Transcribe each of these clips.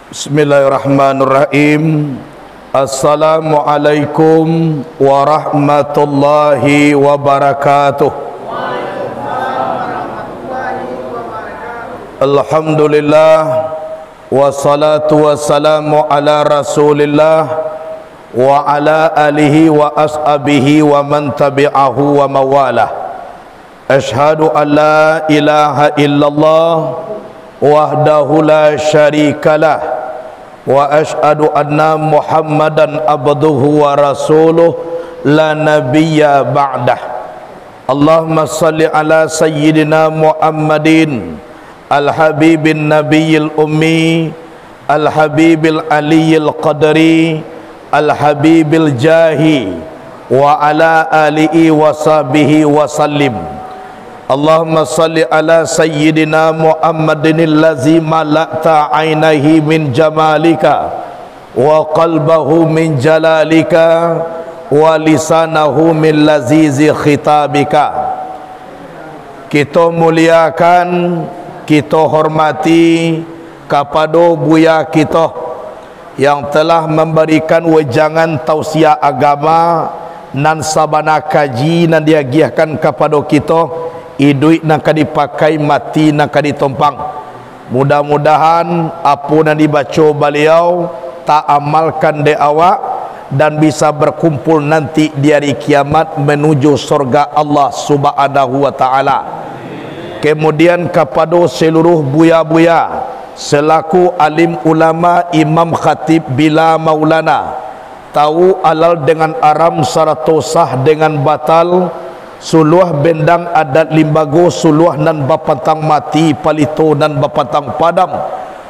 Bismillahirrahmanirrahim. Assalamualaikum warahmatullahi wabarakatuh. Alhamdulillah, wassalatu wassalamu ala rasulillah wa ala alihi wa ashabihi wa man tabi'ahu wa mawalah. Ashhadu an la ilaha illallah wahdahu la syarikalah wa ashhadu anna Muhammadan abduhu wa rasuluh la nabiyya ba'dah. Allahumma salli ala sayyidina Muhammadin al-habibin nabiyil ummi al-habibil aliyil qadri al-habibil jahi wa ala alihi wa sahbihi wa sallim. Allahumma salli ala sayyidina Muhammadin allazi mala'ta ainihi min jamalika wa qalbahu min jalalika wa lisanahu min lazizi khitabika. Kita muliakan, kita hormati kepada buya kita yang telah memberikan wejangan tausiah agama nan sabana kaji nan diagiahkan kepada kita. Iduit nak dipakai, mati nak ditompang. Mudah-mudahan apa yang dibaca beliau tak amalkan di awak dan bisa berkumpul nanti di hari kiamat menuju surga Allah Subhanahu wa taala. Kemudian kepada seluruh buya-buya selaku alim ulama, imam khatib bila maulana, tahu alal dengan aram sarato sah dengan batal, suluh bendang adat limbago, suluh nan bapantang mati palito nan bapantang padam,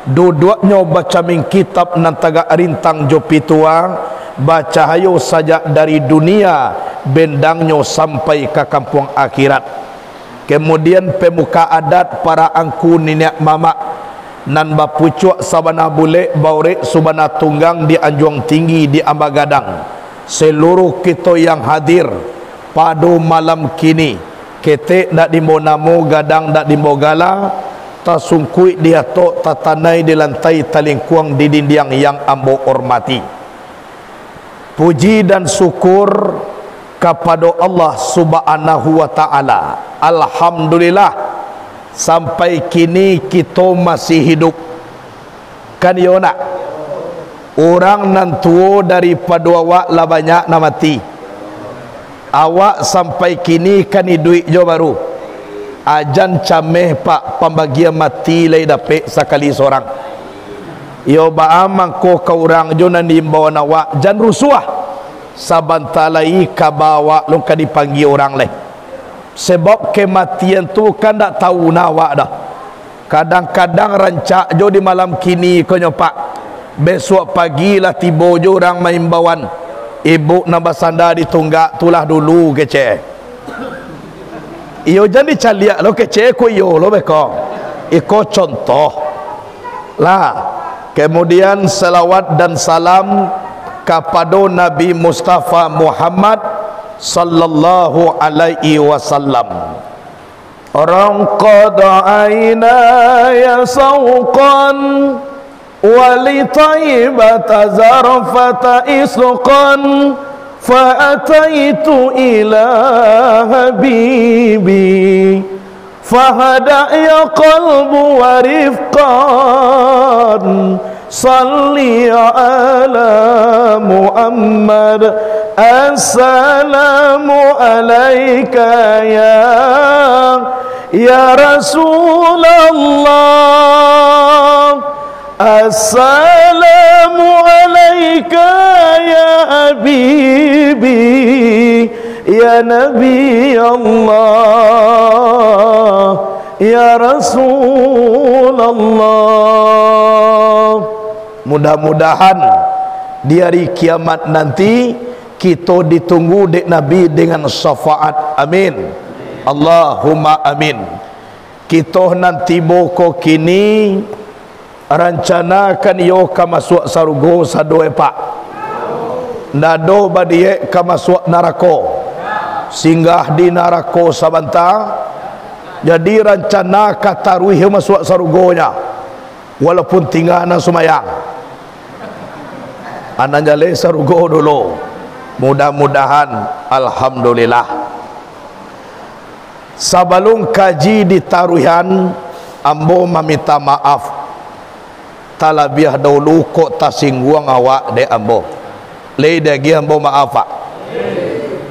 dua-duanya baca min kitab nan taga rintang jopi tua, baca hayo saja dari dunia bendangnya sampai ke kampung akhirat. Kemudian pemuka adat para angku nenek mama nan bapucuk sabana bule baure subana tunggang di Anjuang Tinggi di Ambagadang, seluruh kita yang hadir pada malam kini, ketek nak dimbo namo, gadang nak dimbo gala, tasungkui dia tok tatanai di lantai talingkuang di dinding yang ambo hormati. Puji dan syukur kepada Allah Subhanahu wa taala. Alhamdulillah sampai kini kita masih hidup. Kan yo nak orang nan tua daripada awak lah banyak nak mati. Awak sampai kini kan duit jo baru. Ajan cameh pak pembagian mati lay dapet sekali seorang. Yo baamang ko ka urang jo nan diimbaw awak jan rusuah. Sabantalai kabawa long ka dipanggil orang leh. Sebab kematian tu kan tak tahu nawak dah. Kadang-kadang rancak jo di malam kini ko nyopak. Besok pagi lah tiba jo orang main bawan. Ibu nak bersandar di tunggak tulah dulu kece. Iyo jadi caliak lo kece ko iyo lo beko. Iko contoh lah. Kemudian salawat dan salam kepada Nabi Mustafa Muhammad sallallahu alaihi wasallam. Orang qada aina ya sauqan ولطيبة زرفة إسقا فأتيت إلى حبيبي فهدأ يا قلب ورفقا صلي على محمد السلام عليك يا رسول الله Assalamu alayka ya habibi ya nabi Allah ya Rasulullah. Mudah-mudahan di hari kiamat nanti kita ditunggu dek Nabi dengan syafaat. Amin. Allahumma amin. Kita nanti boko kini rancanakan yo ka masuk sarugo sadoe pak nado badie ka masuk narako singgah di narako sabanta. Jadi rencana kataruih masuk sarugonya walaupun tinggal anak sumayang anak jale sarugo dulu. Mudah-mudahan alhamdulillah. Sebelum kaji ditaruhan, ambo meminta maaf talabiah dahulu kok tasingguang awak de ambo. Lei dagi ambo maaf pak.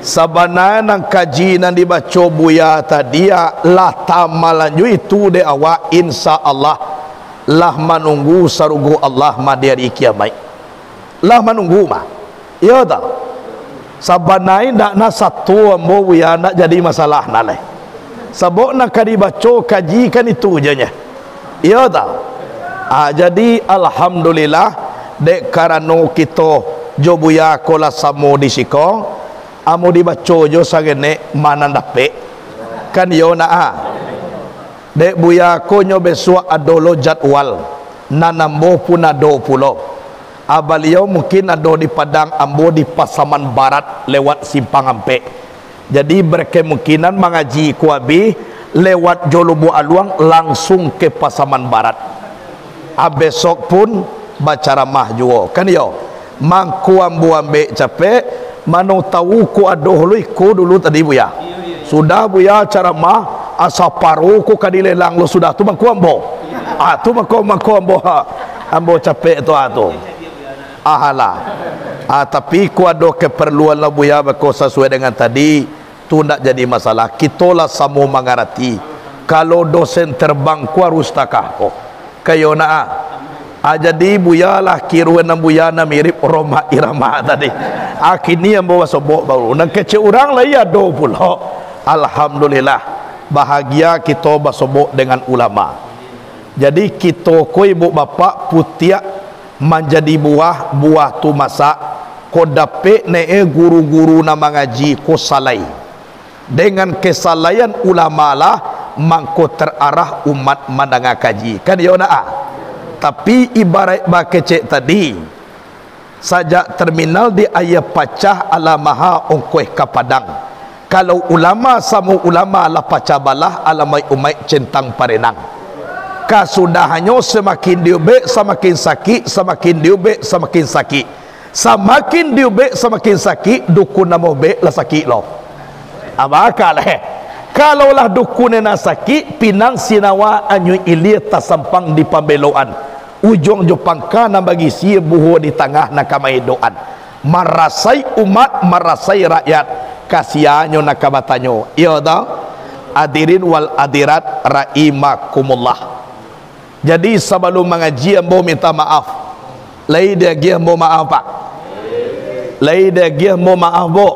Sebenarnya nang kaji nan dibaca buya tadi lah tamalanju itu de awak insya Allah lah menunggu sarugo Allah madiari kiamat. Lah menunggu mah. Ya tak. Sebenarnya nak satu ambo buya nak jadi masalah naleh. Sebab nak dibaca kaji kan itu janya. Ya tak. Jadi alhamdulillah dek karena kita jobuya kola samo di siko amo dibaca jo sagene mana dape kan yo na dek buya ko nyo besok adolo jadwal nanambo pun ado pulo abaliau mungkin ado di Padang, ambo di Pasaman Barat lewat Simpang Ampe. Jadi berkemungkinan mengaji kuabi lewat Jolubu Aluang langsung ke Pasaman Barat. Besok pun baca ramah juga kan yo. Mangku ambo ambe capek mano tahu ku adoh lu ku dulu tadi buya. Sudah buya cara mah asa paru ku kadilelang lu sudah tu mangku ambo. Tu mangku ambo ambo capek tu atu. Ahala. Tapi ku ada keperluan lah buya bako sesuai dengan tadi tu nak jadi masalah. Kita lah sama mengerti kalau dosen terbang ku harus takah kayo na jadi buya lah kiruan ng buya na mirip Roma Irama tadi kini yang bawa sobok baru nang kece orang lah ya do pulo. Alhamdulillah bahagia kita basobok dengan ulama. Jadi kita ko ibu bapa putiak menjadi buah tu masak ko dape nee guru-guru na mengaji ko salai dengan kesalahan ulama lah mangko terarah umat mandanga kaji kan ya na tapi ibarat bakecek tadi saja terminal di ayah pacah ala maha ongkoh ke Padang. Kalau ulama samu ulama lah pacah balah alamai umai centang parenang. Kasudahannya semakin diubek semakin sakit, semakin diubek semakin sakit, semakin diubek semakin sakit, dukun nama ubek lah sakit lo. Abakal kalau lah dukun na sakit pinang sinawa anyu ilir tasampang di pambeloan ujung jopangka na bagi si buho di tengah na kamay doan marasai umat marasai rakyat kasihanyo na kabatanyo. Iya daw adirin wal adirat rahimakumullah. Jadi sebelum mengaji ambo minta maaf. Lai dia gi ambo maaf pak. Lai dia gi ambo maaf bo.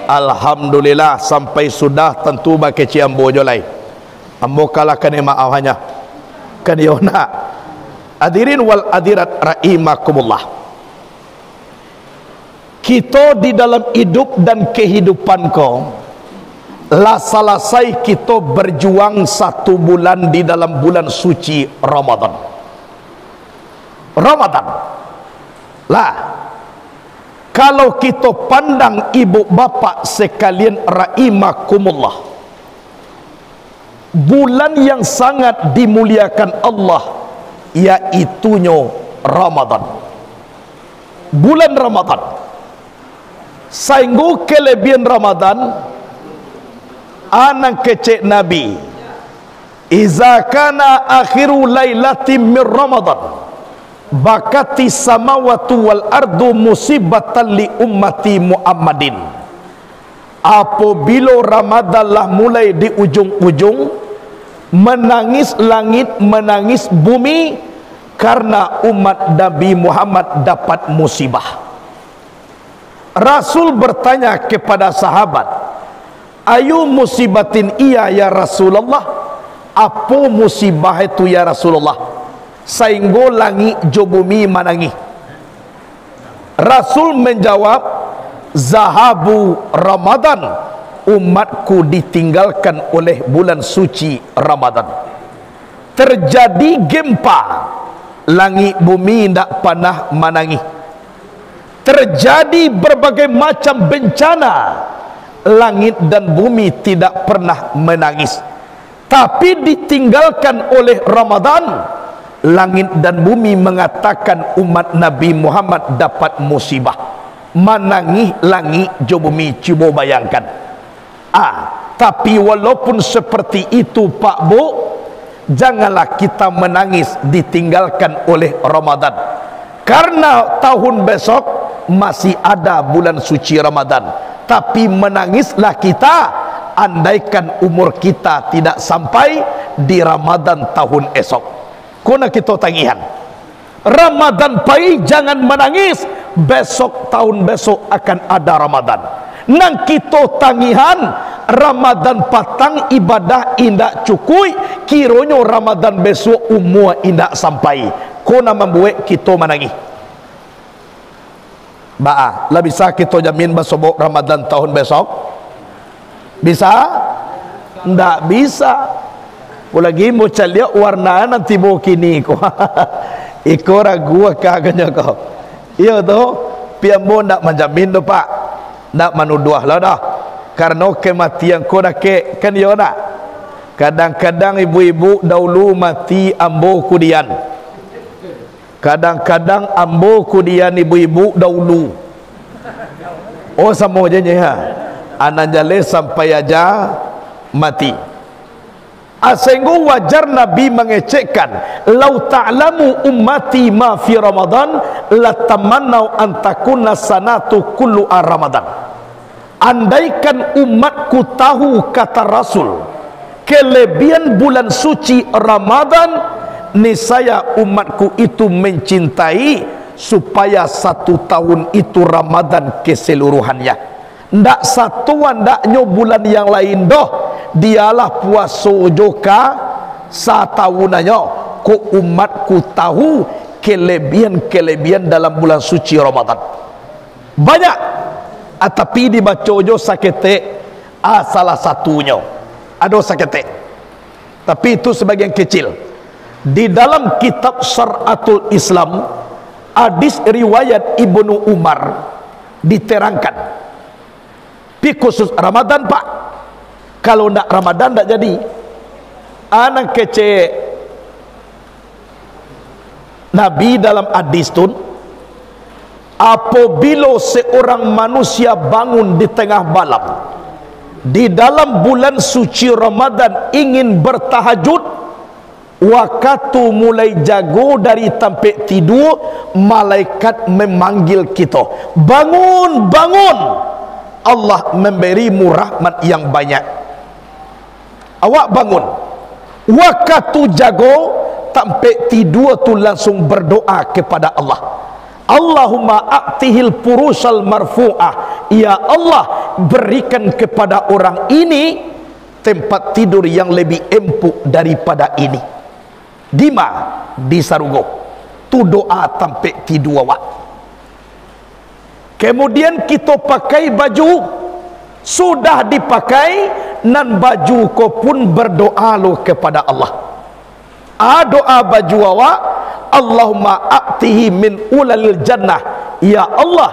Alhamdulillah sampai sudah tentu bakeci ambo jolai. Ambo kalahkan maaf hanya. Kan yona. Hadirin wal hadirat rahimakumullah. Kita di dalam hidup dan kehidupan kau lah selesai kita berjuang 1 bulan di dalam bulan suci Ramadan. Ramadan lah kalau kita pandang ibu bapa sekalian rahimakumullah, bulan yang sangat dimuliakan Allah yaitunya Ramadan. Bulan Ramadan sehingga kelebihan Ramadan anak kecek Nabi iza kana akhiru lailatin min Ramadan bakati samawatu wal ardu musibatan li ummati Muhammadin. Apabila Ramadan lah mulai di ujung-ujung menangis langit menangis bumi karena umat Nabi Muhammad dapat musibah. Rasul bertanya kepada sahabat, ayu musibatin iya ya Rasulullah, apa musibah itu ya Rasulullah sehingga langit jo bumi menangis? Rasul menjawab, zahabu Ramadan, umatku ditinggalkan oleh bulan suci Ramadan. Terjadi gempa, langit bumi tidak pernah menangis. Terjadi berbagai macam bencana, langit dan bumi tidak pernah menangis. Tapi ditinggalkan oleh Ramadan, langit dan bumi mengatakan umat Nabi Muhammad dapat musibah. Menangis langit jo bumi, cuba bayangkan. Tapi walaupun seperti itu Pak Bu, janganlah kita menangis ditinggalkan oleh Ramadan, karena tahun besok masih ada bulan suci Ramadan. Tapi menangislah kita andaikan umur kita tidak sampai di Ramadan tahun esok. Kuna kita tangihan Ramadan pai, jangan menangis, besok tahun besok akan ada Ramadan. Nang kita tangihan Ramadan patang ibadah indak cukui, kironyo Ramadan besok umur indak sampai. Kuna membuat kita menangis. Lah bisa kita jamin basobok Ramadan tahun besok? Bisa? Ndak bisa. Lagi mau caliak warna nanti mau kini ko. Iko ragu kagaknya kau. Iya tu, piambo ndak menjamin tu Pak. Ndak manuduah lah dah. Karena kematian ko dah ke kan yo nak. Kadang-kadang ibu-ibu dahulu mati ambo kudian. Kadang-kadang ambo kudian ibu-ibu dahulu. Oh sama aja ya. Anak jale sampai aja mati. Sehingga wajar Nabi mengecekkan, lau ta'lamu ummati ma fi Ramadan latamannau an takuna sanatu kullu Ramadan. Andaikan umatku tahu, kata Rasul, kelebihan bulan suci Ramadan, niscaya umatku itu mencintai supaya satu tahun itu Ramadan keseluruhannya. Ndak satuan ndaknya bulan yang lain doh, dialah puasa joka satahunannya. Ko umatku tahu kelebihan-kelebihan dalam bulan suci Ramadan banyak. Tapi dibaca jo sakete salah satunya ada sakete, tapi itu sebagian kecil. Di dalam kitab Syar'atul Islam, hadis riwayat Ibnu Umar diterangkan, pi khusus Ramadan Pak, kalau ndak Ramadan ndak jadi. Anak kece Nabi dalam hadis tu, apabila seorang manusia bangun di tengah malam di dalam bulan suci Ramadan ingin bertahajud, waktu mulai jago dari tempat tidur, malaikat memanggil kita, bangun, bangun, Allah memberimu rahmat yang banyak. Awak bangun, waktu jago sampai tidur tu langsung berdoa kepada Allah, Allahumma a'tihil purusal marfu'ah, ya Allah berikan kepada orang ini tempat tidur yang lebih empuk daripada ini. Dima di sarugo tu doa sampai tidur awak. Kemudian kita pakai baju, sudah dipakai nan baju ko pun berdoa lo kepada Allah. Doa baju awak, Allahumma a'tihi min ulalil jannah, ya Allah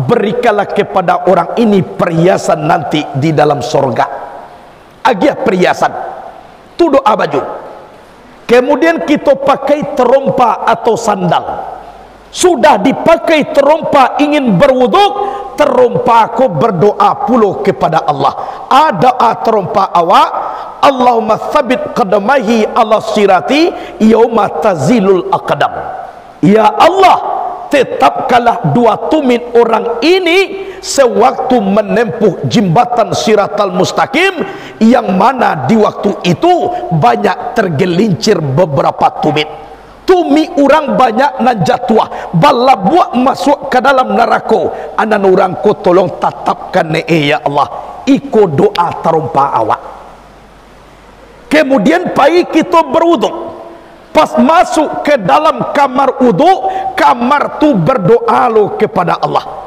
berikanlah kepada orang ini perhiasan nanti di dalam sorga. Agia perhiasan tu doa baju. Kemudian kita pakai terompa atau sandal, sudah dipakai terompa ingin berwuduk, terompa aku berdoa puluh kepada Allah. Doa terompa awak, Allahumma thabit qadamahi ala sirati yauma tazilul aqdam, ya Allah tetapkanlah dua tumit orang ini sewaktu menempuh jembatan siratal mustaqim, yang mana di waktu itu banyak tergelincir beberapa tumit. Tumi orang banyak nan jatuh, bala buat masuk ke dalam neraka. Anan orang ko tolong tatapkan ya Allah. Iko doa terompa awak. Kemudian pagi kita berwuduk. Pas masuk ke dalam kamar wuduk, kamar tu berdoa lo kepada Allah.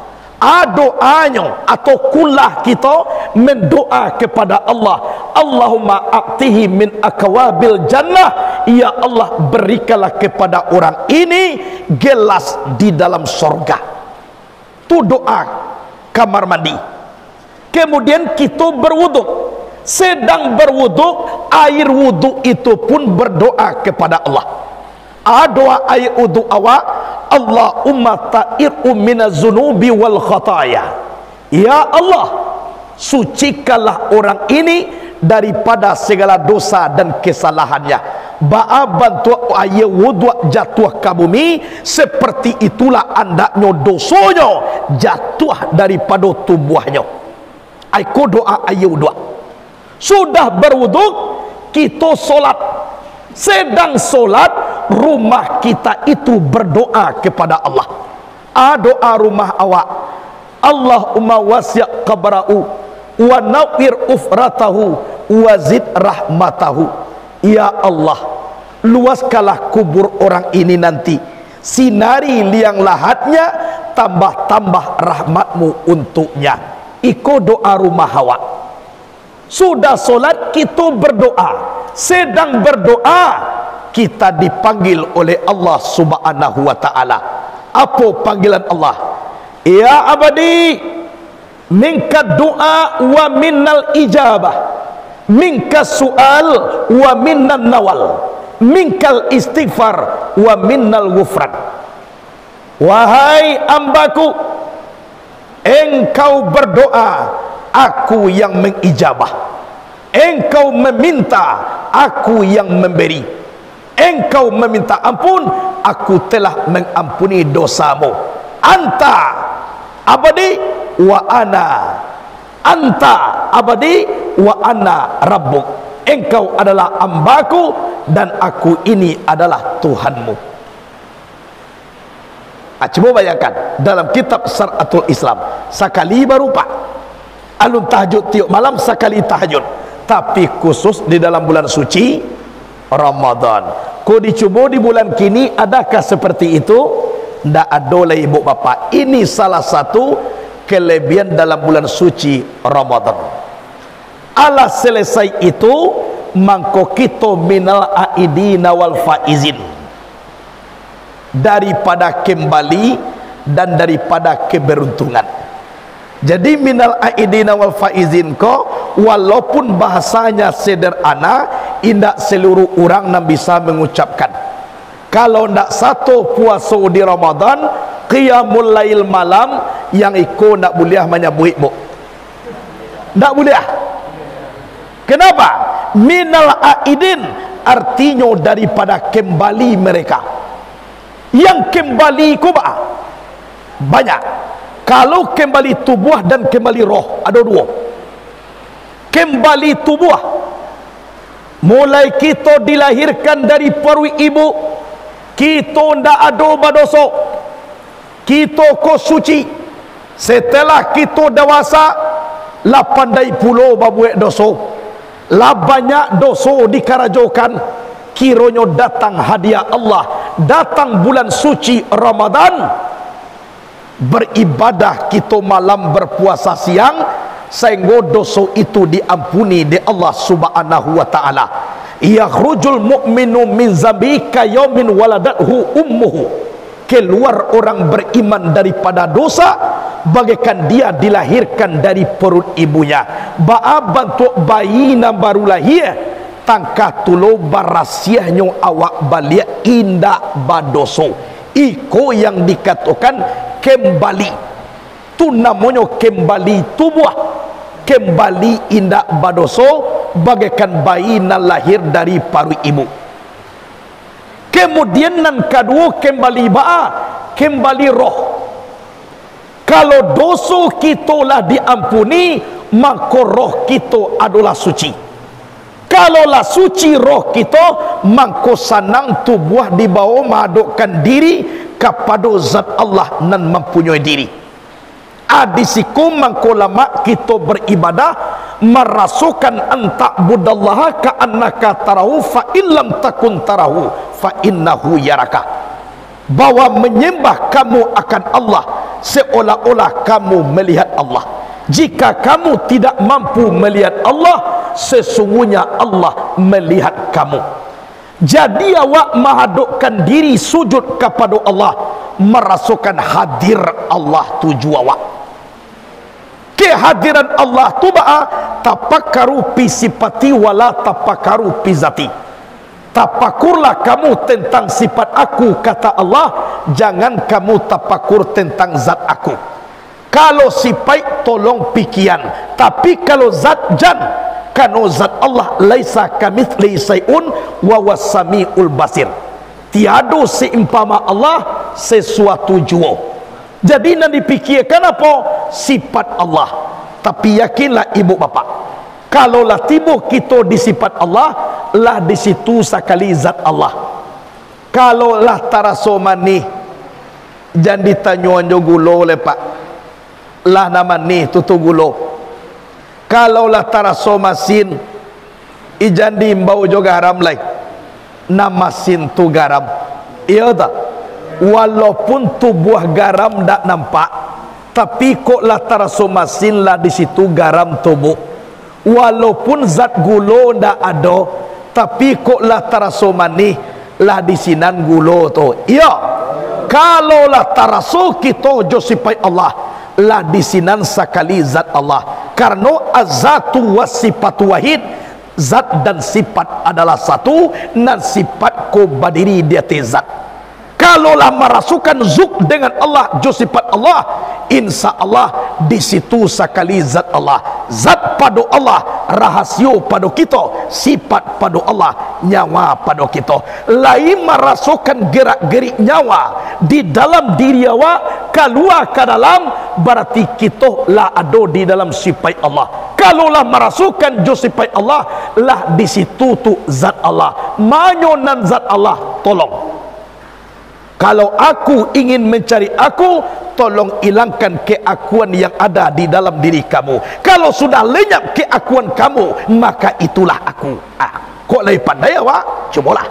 Doanya atau kulah kita mendoa kepada Allah, Allahumma a'tihi min akwabil jannah, ya Allah berikanlah kepada orang ini gelas di dalam sorga. Tu doa kamar mandi. Kemudian kita berwuduk, sedang berwuduk, air wuduk itu pun berdoa kepada Allah, doa ayat udu awak, Allahumma ta'ir'u minaz zunubi wal khataya. Ya Allah, sucikanlah orang ini daripada segala dosa dan kesalahannya. Ba'a bantu ayat wudu jatuh ke bumi, seperti itulah andaknya dosanya jatuh daripada tubuhnya. Aku doa ayat wudu. Sudah berwudu, kita solat. Sedang solat, rumah kita itu berdoa kepada Allah. Doa rumah awak, Allahumma wasi' qabra'u wa nawwir ufratahu wa zid rahmatahu. Ya Allah, luaskanlah kubur orang ini nanti, sinari liang lahatnya, tambah-tambah rahmatmu untuknya. Iko doa rumah awak. Sudah solat, kita berdoa. Sedang berdoa, kita dipanggil oleh Allah subhanahu wa ta'ala. Apa panggilan Allah? Ya abadi, minka doa wa minnal ijabah, minka su'al wa minnan nawal, minkal istighfar wa minnal ghufran. Wahai ambaku, engkau berdoa, aku yang mengijabah. Engkau meminta, aku yang memberi. Engkau meminta ampun, aku telah mengampuni dosamu. Anta abadi wa ana, anta abadi wa ana rabbuk. Engkau adalah ambaku dan aku ini adalah Tuhanmu. Coba bayangkan, dalam kitab Syaratul Islam sekali berupa alun tahajud tiap malam, sekali tahajud. Tapi khusus di dalam bulan suci Ramadan. Kau dicoba di bulan kini, adakah seperti itu? Tidak ada lah ibu bapa. Ini salah satu kelebihan dalam bulan suci Ramadan. Ala selesai itu, mangko kita minal aidina wal faizin, daripada kembali dan daripada keberuntungan. Jadi minal aidina wal faizin ko, walaupun bahasanya sederhana, indak seluruh orang nak bisa mengucapkan. Kalau ndak satu puasa di Ramadan, qiyamul lail malam, yang ikut ndak boleh menyebut bu. Ndak boleh. Kenapa? Minal aidin artinya daripada kembali mereka. Yang kembali kuba banyak. Kalau kembali tubuh dan kembali roh, ada dua. Kembali tubuh, mulai kita dilahirkan dari perut ibu, kita ndak ada berdosa, kita ko suci. Setelah kita dewasa, lah pandai pulau babuek dosa, lah banyak dosa dikarajokan. Kiranya datang hadiah Allah, datang bulan suci Ramadan, beribadah kita malam, berpuasa siang, sehingga dosa itu diampuni di Allah subhanahu wa ta'ala. Yakhrujul mu'minu min zambika yaumin waladathu ummuhu. Keluar orang beriman daripada dosa bagaikan dia dilahirkan dari perut ibunya. Ba'a bantu bayi yang baru lahir, tangkah tulo barasiahnya awak balik indak badoso. Iko yang dikatakan kembali, tu namanya kembali tubuh, kembali indak badoso, bagaikan bayi yang lahir dari perut ibu. Kemudian yang kedua kembali ba'a, kembali roh. Kalau dosa kita lah diampuni, maka roh kita adalah suci. Kalaulah suci roh kita, maka sanang tubuh dibawa madukkan diri kepada zat Allah nan mempunyai diri. Adisikum mangko lama kita beribadah, merasukan antak budallaha ka'annaka tarahu fa illam takun tarahu fa innahu yaraka. Bahwa menyembah kamu akan Allah seolah-olah kamu melihat Allah. Jika kamu tidak mampu melihat Allah, sesungguhnya Allah melihat kamu. Jadi awak menghadapkan diri sujud kepada Allah, merasakan hadir Allah tuju awak. Kehadiran Allah tu ba'a tapakaru pi sifati wala tapakaru pi zati. tapakurlah kamu tentang sifat aku, kata Allah, jangan kamu tapakur tentang zat aku. Kalau sifat tolong pikiran, tapi kalau zat jan, kano zat Allah laisa kamitslihi syai'un wa was-sami'ul basir. Tiada seumpama Allah sesuatu jua. Jadi nak dipikirkan apa? Sifat Allah. Tapi yakinlah ibu bapa, kalaulah tiba kita di sifat Allah, lah di situ sekali zat Allah. Kalaulah taraso mani, jangan ditanya anjo gulo lepak, lah nama ni tutu gulo. Kalaulah taraso masin, ijan diimbau jo garam lai, nama sin tu garam. Iya tak? Walaupun tu buah garam tak nampak, tapi kok lah taraso masin lah di situ garam tubuh. Walaupun zat gulo ndak ada, tapi kok lah taraso manih lah di sinan gulo tu. Iya. Kalau lah taraso kita jo sifat Allah, lah di sinan sekali zat Allah. Karena azatu was sifatu wahid, zat dan sifat adalah satu, dan sifat ko berdiri di atas zat. Kalaulah merasukan zuk dengan Allah, jo sifat Allah, insya Allah di situ sekali zat Allah. Zat pada Allah, rahasio pada kita, sifat pada Allah, nyawa pada kita. Lain merasukan gerak-gerik nyawa di dalam diri awak, keluar ke dalam, berarti kita lah ada di dalam sifat Allah. Kalaulah merasukan jo sifat Allah, lah di situ tu zat Allah. Manyonan zat Allah, tolong. Kalau aku ingin mencari aku, tolong hilangkan keakuan yang ada di dalam diri kamu. Kalau sudah lenyap keakuan kamu, maka itulah aku. Kok lebih pandai awak? Cubalah.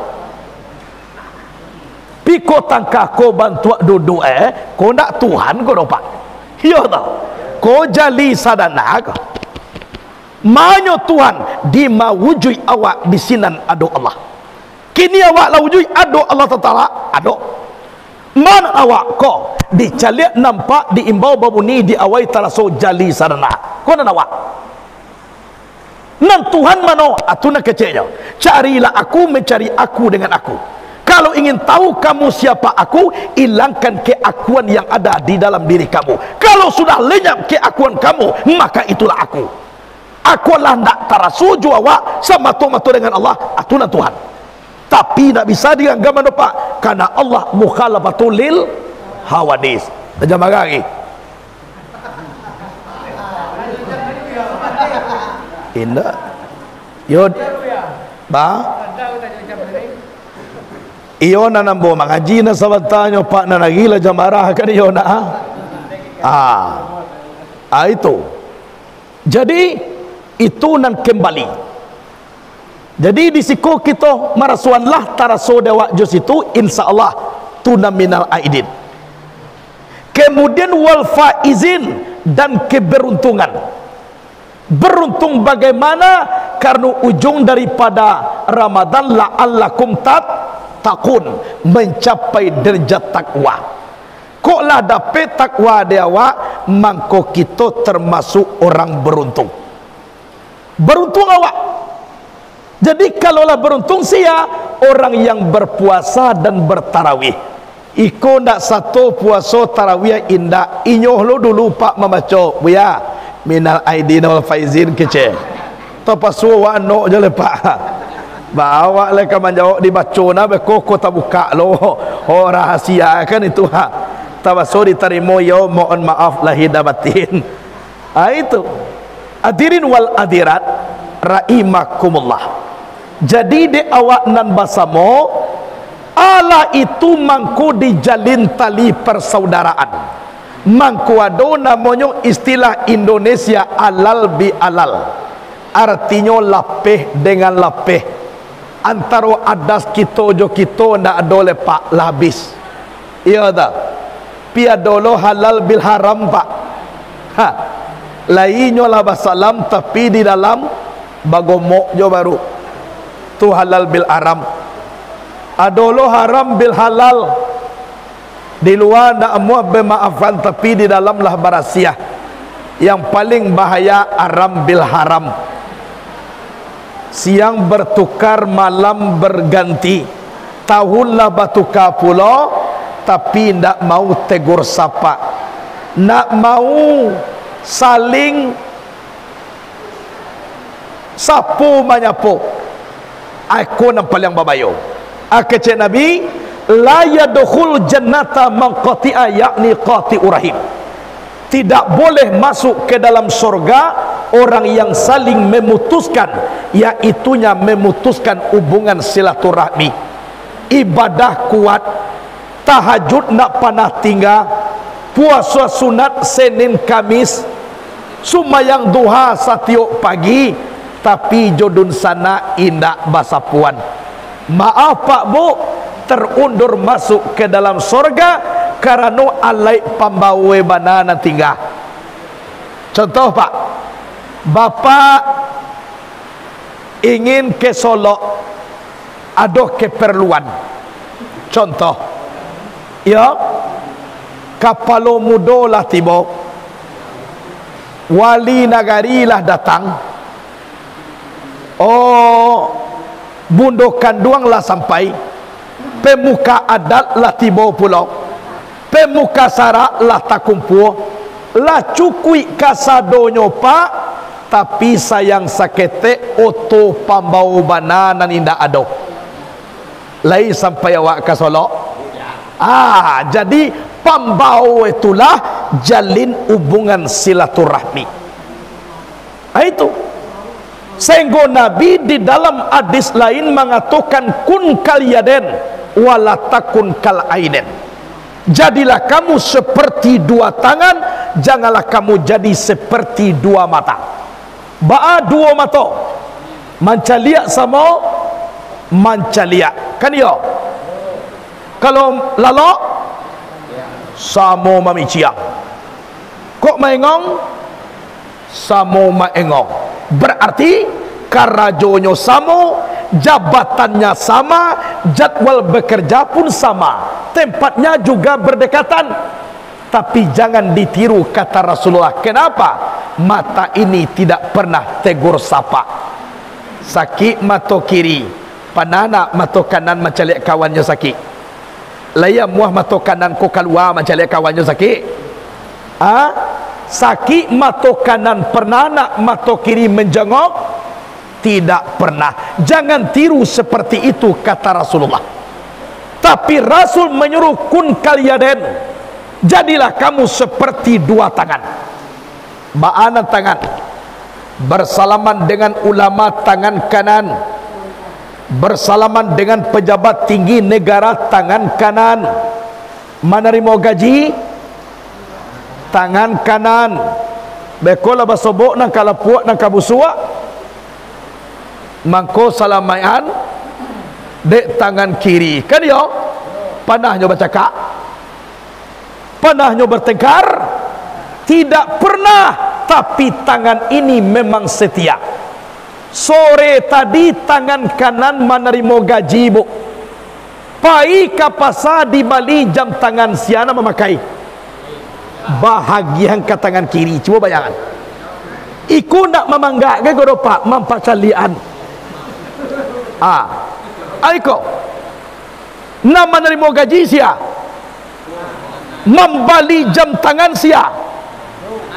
Piko tangka ko bantu duduk ko nak Tuhan ko dapat. Ya tak? Ko jali sadana ko. Manyo Tuhan di mawujud awak di sinan ado Allah. Kini awak la wujud ado Allah Taala ado. Mana awak ko dicaliak nampak diimbau babuni di awai taraso jali sarana. Ko nan awak? Nan Tuhan mano atuna kecenya. Carilah aku, mencari aku dengan aku. Kalau ingin tahu kamu siapa aku, hilangkan keakuan yang ada di dalam diri kamu. Kalau sudah lenyap keakuan kamu, maka itulah aku. Aku lah nak taraso jo awak sama mato dengan Allah, atuna Tuhan. Tapi tak bisa dianggap mendapat, karena Allah mukhalafatul lil hawadis. Jangan marah lagi. Indah. Yo ba? Iyo na nambo mengaji na sabatanya pak na nagila jamarah kan iyo na. Itu. Jadi itu nan kembali. Jadi di siku kita marasuanlah taraso dewa jos itu insyaallah tuna minal aidin. Kemudian wal faizin, dan keberuntungan. Beruntung bagaimana? Karena ujung daripada Ramadan la'allakum tattaqun, mencapai derajat takwa. Koklah dapat takwa dewa, mangko kita termasuk orang beruntung. Beruntung awak. Jadi kalaulah beruntung sia orang yang berpuasa dan bertarawih. Iko ndak satu puasa tarawih indah. Inyoh lo dulu pak membaca buya minal aidin wal faizin kece. Tapasu wa no je le pak. Bawa le ka manjawab dibaca na be koko tabuka lo. Oh rahasia kan itu ha. Tapasu diterima yo mohon maaf lahir dan batin. Itu. Hadirin wal hadirat rahimakumullah. Jadi de awak nan basamo ala itu mangku dijalin tali persaudaraan. Mangku ado namanya istilah Indonesia alal bi alal. Artinya lapeh dengan lapeh. Antara adas kita jo kita ndak ada lepak labis. Iya tak? Piadolo halal bil haram pak. Lainnya lah basalam tapi di dalam bagomok jo baru. Tu halal bil haram. Adolo haram bil halal. Di luar nak muat bermaafan, tapi di dalam lah berasiah. Yang paling bahaya haram bil haram. siang bertukar malam berganti, tahunlah bertukar pulau, tapi ndak mau tegur sapa, ndak mau saling sapu menyapu. Aku nampak yang babayo. Akece Nabi, la yadkhul jannata man qati'a, yakni qati'ur rahim. Tidak boleh masuk ke dalam surga orang yang saling memutuskan, yaitunya memutuskan hubungan silaturahmi. Ibadah kuat, tahajud nak panah tinggal, puasa sunat Senin Kamis, sumayang duha setiap pagi, tapi jodun sana indak basapuan. Maaf Pak Bu, terundur masuk ke dalam surga karena alai pambawe banana tinggal. Contoh Pak, Bapak ingin ke Solo, ada keperluan. Contoh, ya, kapalo mudo lah tiba, wali nagari lah datang, oh bundokan duang lah sampai, pemuka adat lah tiba pulau, pemuka sara lah tak kumpul, lah cukui kasadonyo Pak, tapi sayang sakete oto pambau banana ninda ado lai sampai awak ke Solo. Jadi pambau itulah jalin hubungan silaturahmi. Itu sehingga Nabi di dalam hadis lain mengatakan kun kaliyaden wala takun kal aiden. Jadilah kamu seperti dua tangan, janganlah kamu jadi seperti dua mata. Ba'a dua mata, mancaliak sama mancaliak kan yo. Kalau lalok samo mamiciak, kok maengong samo maengong, berarti karajonyo samo, jabatannya sama, jadwal bekerja pun sama, tempatnya juga berdekatan. Tapi jangan ditiru kata Rasulullah. Kenapa? Mata ini tidak pernah tegur sapa. Sakit mata kiri, panana mata kanan macam lihat kawannya sakit. Layam muah mata kanan ko keluar macam lihat kawannya sakit. Sakit mata kanan pernah nak mata kiri menjengok? Tidak pernah. Jangan tiru seperti itu kata Rasulullah. Tapi Rasul menyuruh kun kaliyaden, jadilah kamu seperti dua tangan. Ba'ana tangan, bersalaman dengan ulama tangan kanan, bersalaman dengan pejabat tinggi negara tangan kanan, menerima gaji tangan kanan, bekola basobok nang kalapuak nang kabusua, mangko salamayan dek tangan kiri. Kan yo panahnya bercakap, panahnya bertengkar, tidak pernah. Tapi tangan ini memang setia. Sore tadi tangan kanan menerima gaji Bu, pai kapasa di Bali jam tangan siana memakai, bahagian ke tangan kiri. Coba bayangkan, iku nak memanggak ke goropak mampacalian. Aiko nak menerima gaji sia, membali jam tangan sia,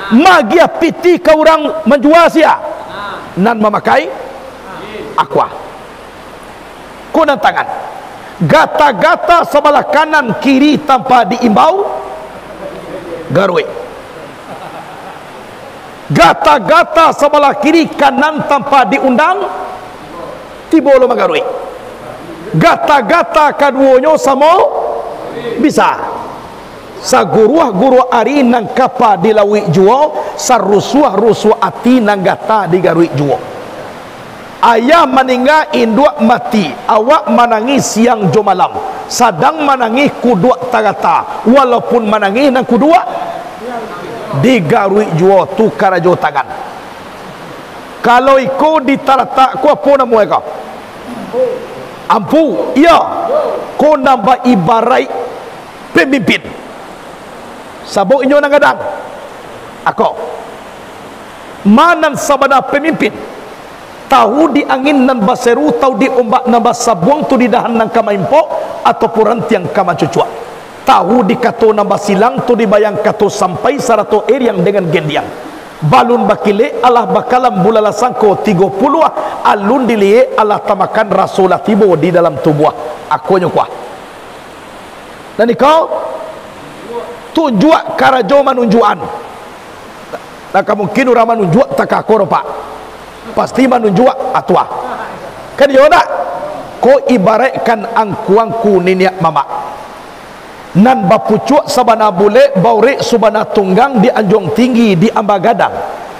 magia piti ke orang menjual sia, nan memakai aqua kunan tangan, gata-gata sebelah kanan kiri tanpa diimbau garwe, gata-gata sebelah kiri kanan tanpa diundang tibolo magarwe, gata-gata kaduonyo sama bisa. Saguruah guru ari nang kapa dilawi juo, sarusuah ati nang gata digarui juo. Ayah meninggal induk mati, awak menangis siang jo malam, sadang menangis kudua tagata, walaupun menangis nang kudua digarui juo tu karajo tangan. Kalau iko ditarata ku apa nama eko? Ampu, iya. Ko nambah ibarai pemimpin. Sabuk inyo nang gadang. Ako. Manan sabada pemimpin. tahu di angin nan baseru, tahu di ombak nan basabuang, tu di dahan nan kamaimpok ataupun rantiang kamacucuak, tahu di kato nan basilang, tu di bayang kato sampai sarato yang dengan gendiang balun bakile Allah bakalam bulala sangko 30 alun dilie Allah tamakan rasulah tibo di dalam tubuh aku nyukwa dan kau tunjuk karajo manunjuan nah mungkin orang manunjuk tak akor pak pasti manunjuk atua kan yona ko ibaratkan angku niniak mama nan bapucuk sabana bule baure subana tunggang di anjong tinggi di ambagadang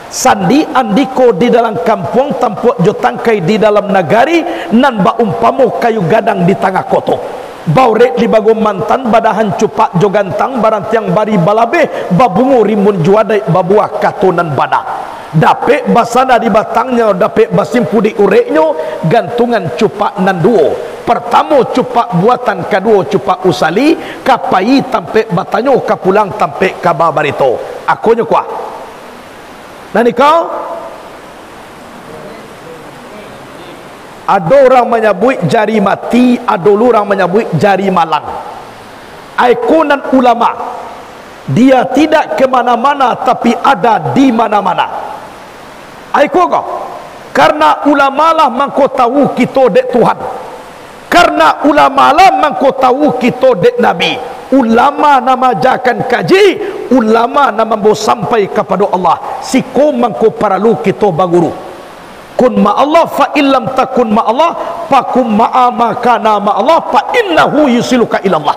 sandi andiko di dalam kampung tampuk jotangkai di dalam nagari nan ba umpamo kayu gadang di tengah koto baure di bago mantan badahan cupak jogantang barang tiang bari balabe babungu rimun juadai babuah katonan bada dape basana di batangnya dape basimpu di ureknya gantungan cupak nan duo pertama cupak buatan kedua cupak usali kapai tampe batanyo kapulang tampe kababarito aku nyukwa nani kau ada orang menyebut jari mati, ada orang menyebut jari malang. Ikonan ulama, dia tidak ke mana-mana tapi ada di mana-mana. Aiko kau, karena ulama lah mangko tahu kita dek Tuhan. Karena ulama lah mangko tahu kita dek Nabi. Ulama nama jakan kaji, ulama nama mau sampai kepada Allah. Siko mangko paralu kita baguru. Kun ma Allah fa illam takun ma Allah fa kum ma'a ma kana ma Allah fa innahu yusiluka ila Allah.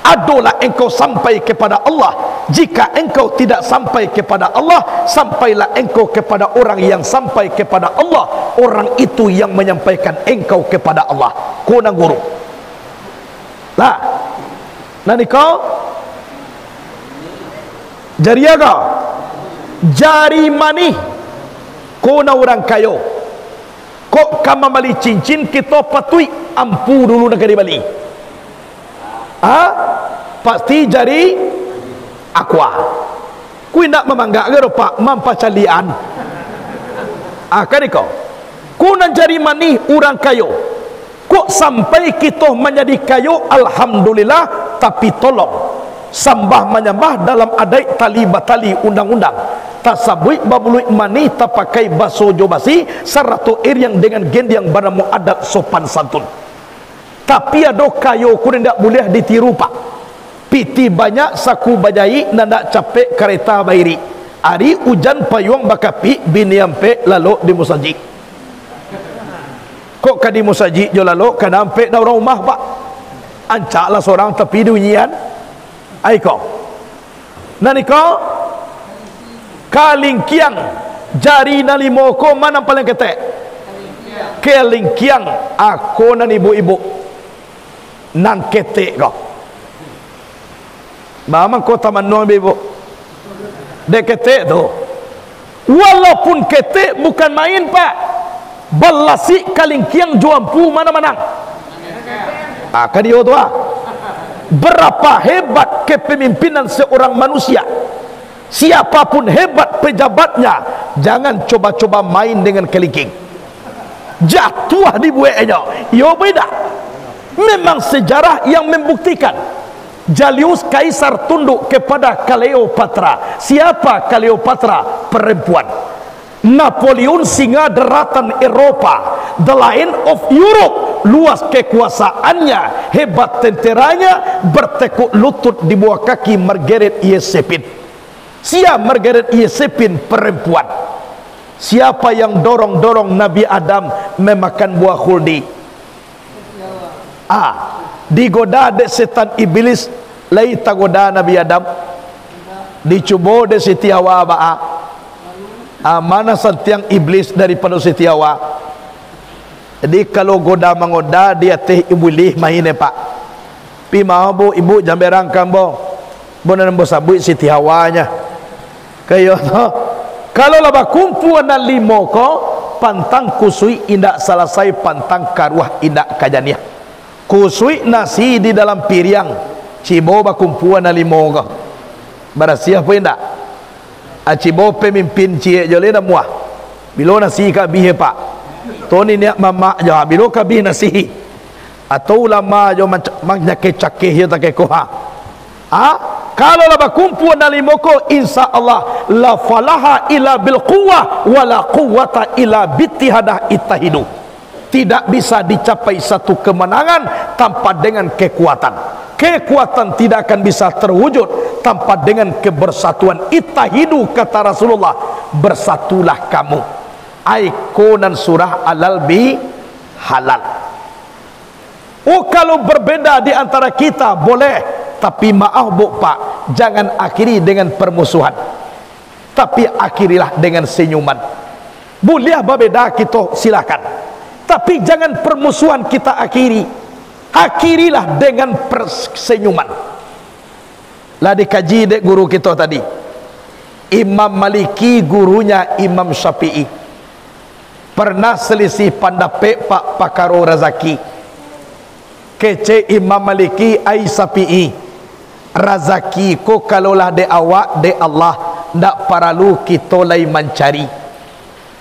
Adalah engkau sampai kepada Allah. Jika engkau tidak sampai kepada Allah, sampailah engkau kepada orang yang sampai kepada Allah. Orang itu yang menyampaikan engkau kepada Allah. Kuna guru. Lah. Nani kau? Jari aga. Jari mani. Kona orang kayo kok kama mali cincin kita patui ampu dulu nak dibali pasti jari aqua kui nak memangga ke pak mampacalian kan kau kuna jari mani orang kayo kok sampai kita menjadi kayo alhamdulillah tapi tolong sambah menyembah dalam adai tali batali undang-undang tasabui babului mani tapakai baso jobasi sarato yang dengan gendang baramu adat sopan santun tapi ada kayo kun tidak boleh ditiru pak piti banyak saku bajai nanda capek kereta bairi ari hujan payung bakapi biniampe lalu di musaji kok kadi musaji jo lalu kadampe da orang rumah pak ancaklah seorang tapi dunyian aiko nani kau kalingkiang jari nalimoko mana paling ketek kalingkiang aku nan ibu-ibu nan ketek kau mama kota mana ibu dek ketek tu walaupun ketek bukan main pak balasi kalingkiang juampu mana-mana kan dia tu berapa hebat kepemimpinan seorang manusia. Siapapun hebat pejabatnya, jangan coba-coba main dengan kelingking. Jatuh di buahnya. Yo beda. Memang sejarah yang membuktikan. Julius Kaisar tunduk kepada Cleopatra. Siapa Cleopatra? Perempuan. Napoleon singa daratan Eropa, the Lion of Europe, luas kekuasaannya, hebat tenteranya, bertekuk lutut di bawah kaki Margaret Yesepin. Siapa Margaret Yesepin? Perempuan. Siapa yang dorong-dorong Nabi Adam memakan buah khuldi? Digoda de setan iblis, lai tagoda Nabi Adam, dicubo de Siti Hawa mana sentiang iblis daripada Siti Hawa. Jadi kalau goda mengoda dia teh ibu lih mahine pak. Pi mau bu ibu jamberang kambo. Bona nembo sabui Siti Hawanya. Kayo to. Kalau laba kumpu na limo ko pantang kusui indak selesai pantang karuah indak kajaniah. Kusui nasi di dalam piring. Cibo ba kumpu na limo ko. Barasiah pun indak. Acibo pemimpin cie jole na muah. Bilo nasi ka bihe pak. to ni niat mamak jo bilo kabih nasihi atau ulama jo cakeh ya tak koha kalau la berkumpul dalam moko insyaallah la falaha ila bil quwwah wala quwwata ila bittihadah ittahidu. Tidak bisa dicapai satu kemenangan tanpa dengan kekuatan. Kekuatan tidak akan bisa terwujud tanpa dengan kebersatuan. Ittahidu kata Rasulullah, bersatulah kamu. Aikonan surah alal bi halal. Oh, kalau berbeda di antara kita boleh, tapi maaf bu pak, jangan akhiri dengan permusuhan, tapi akhirilah dengan senyuman. Boleh berbeda kita silakan, tapi jangan permusuhan kita akhiri. Akhirilah dengan persenyuman. Lah dikaji dek guru kita tadi, Imam Maliki gurunya Imam Syafi'i, pernah selisih pendapat Pak Pakaro Razaki. Kece Imam Maliki ai Syafi'i, razaki ko kalaulah de awak de Allah, ndak perlu kita lai mencari.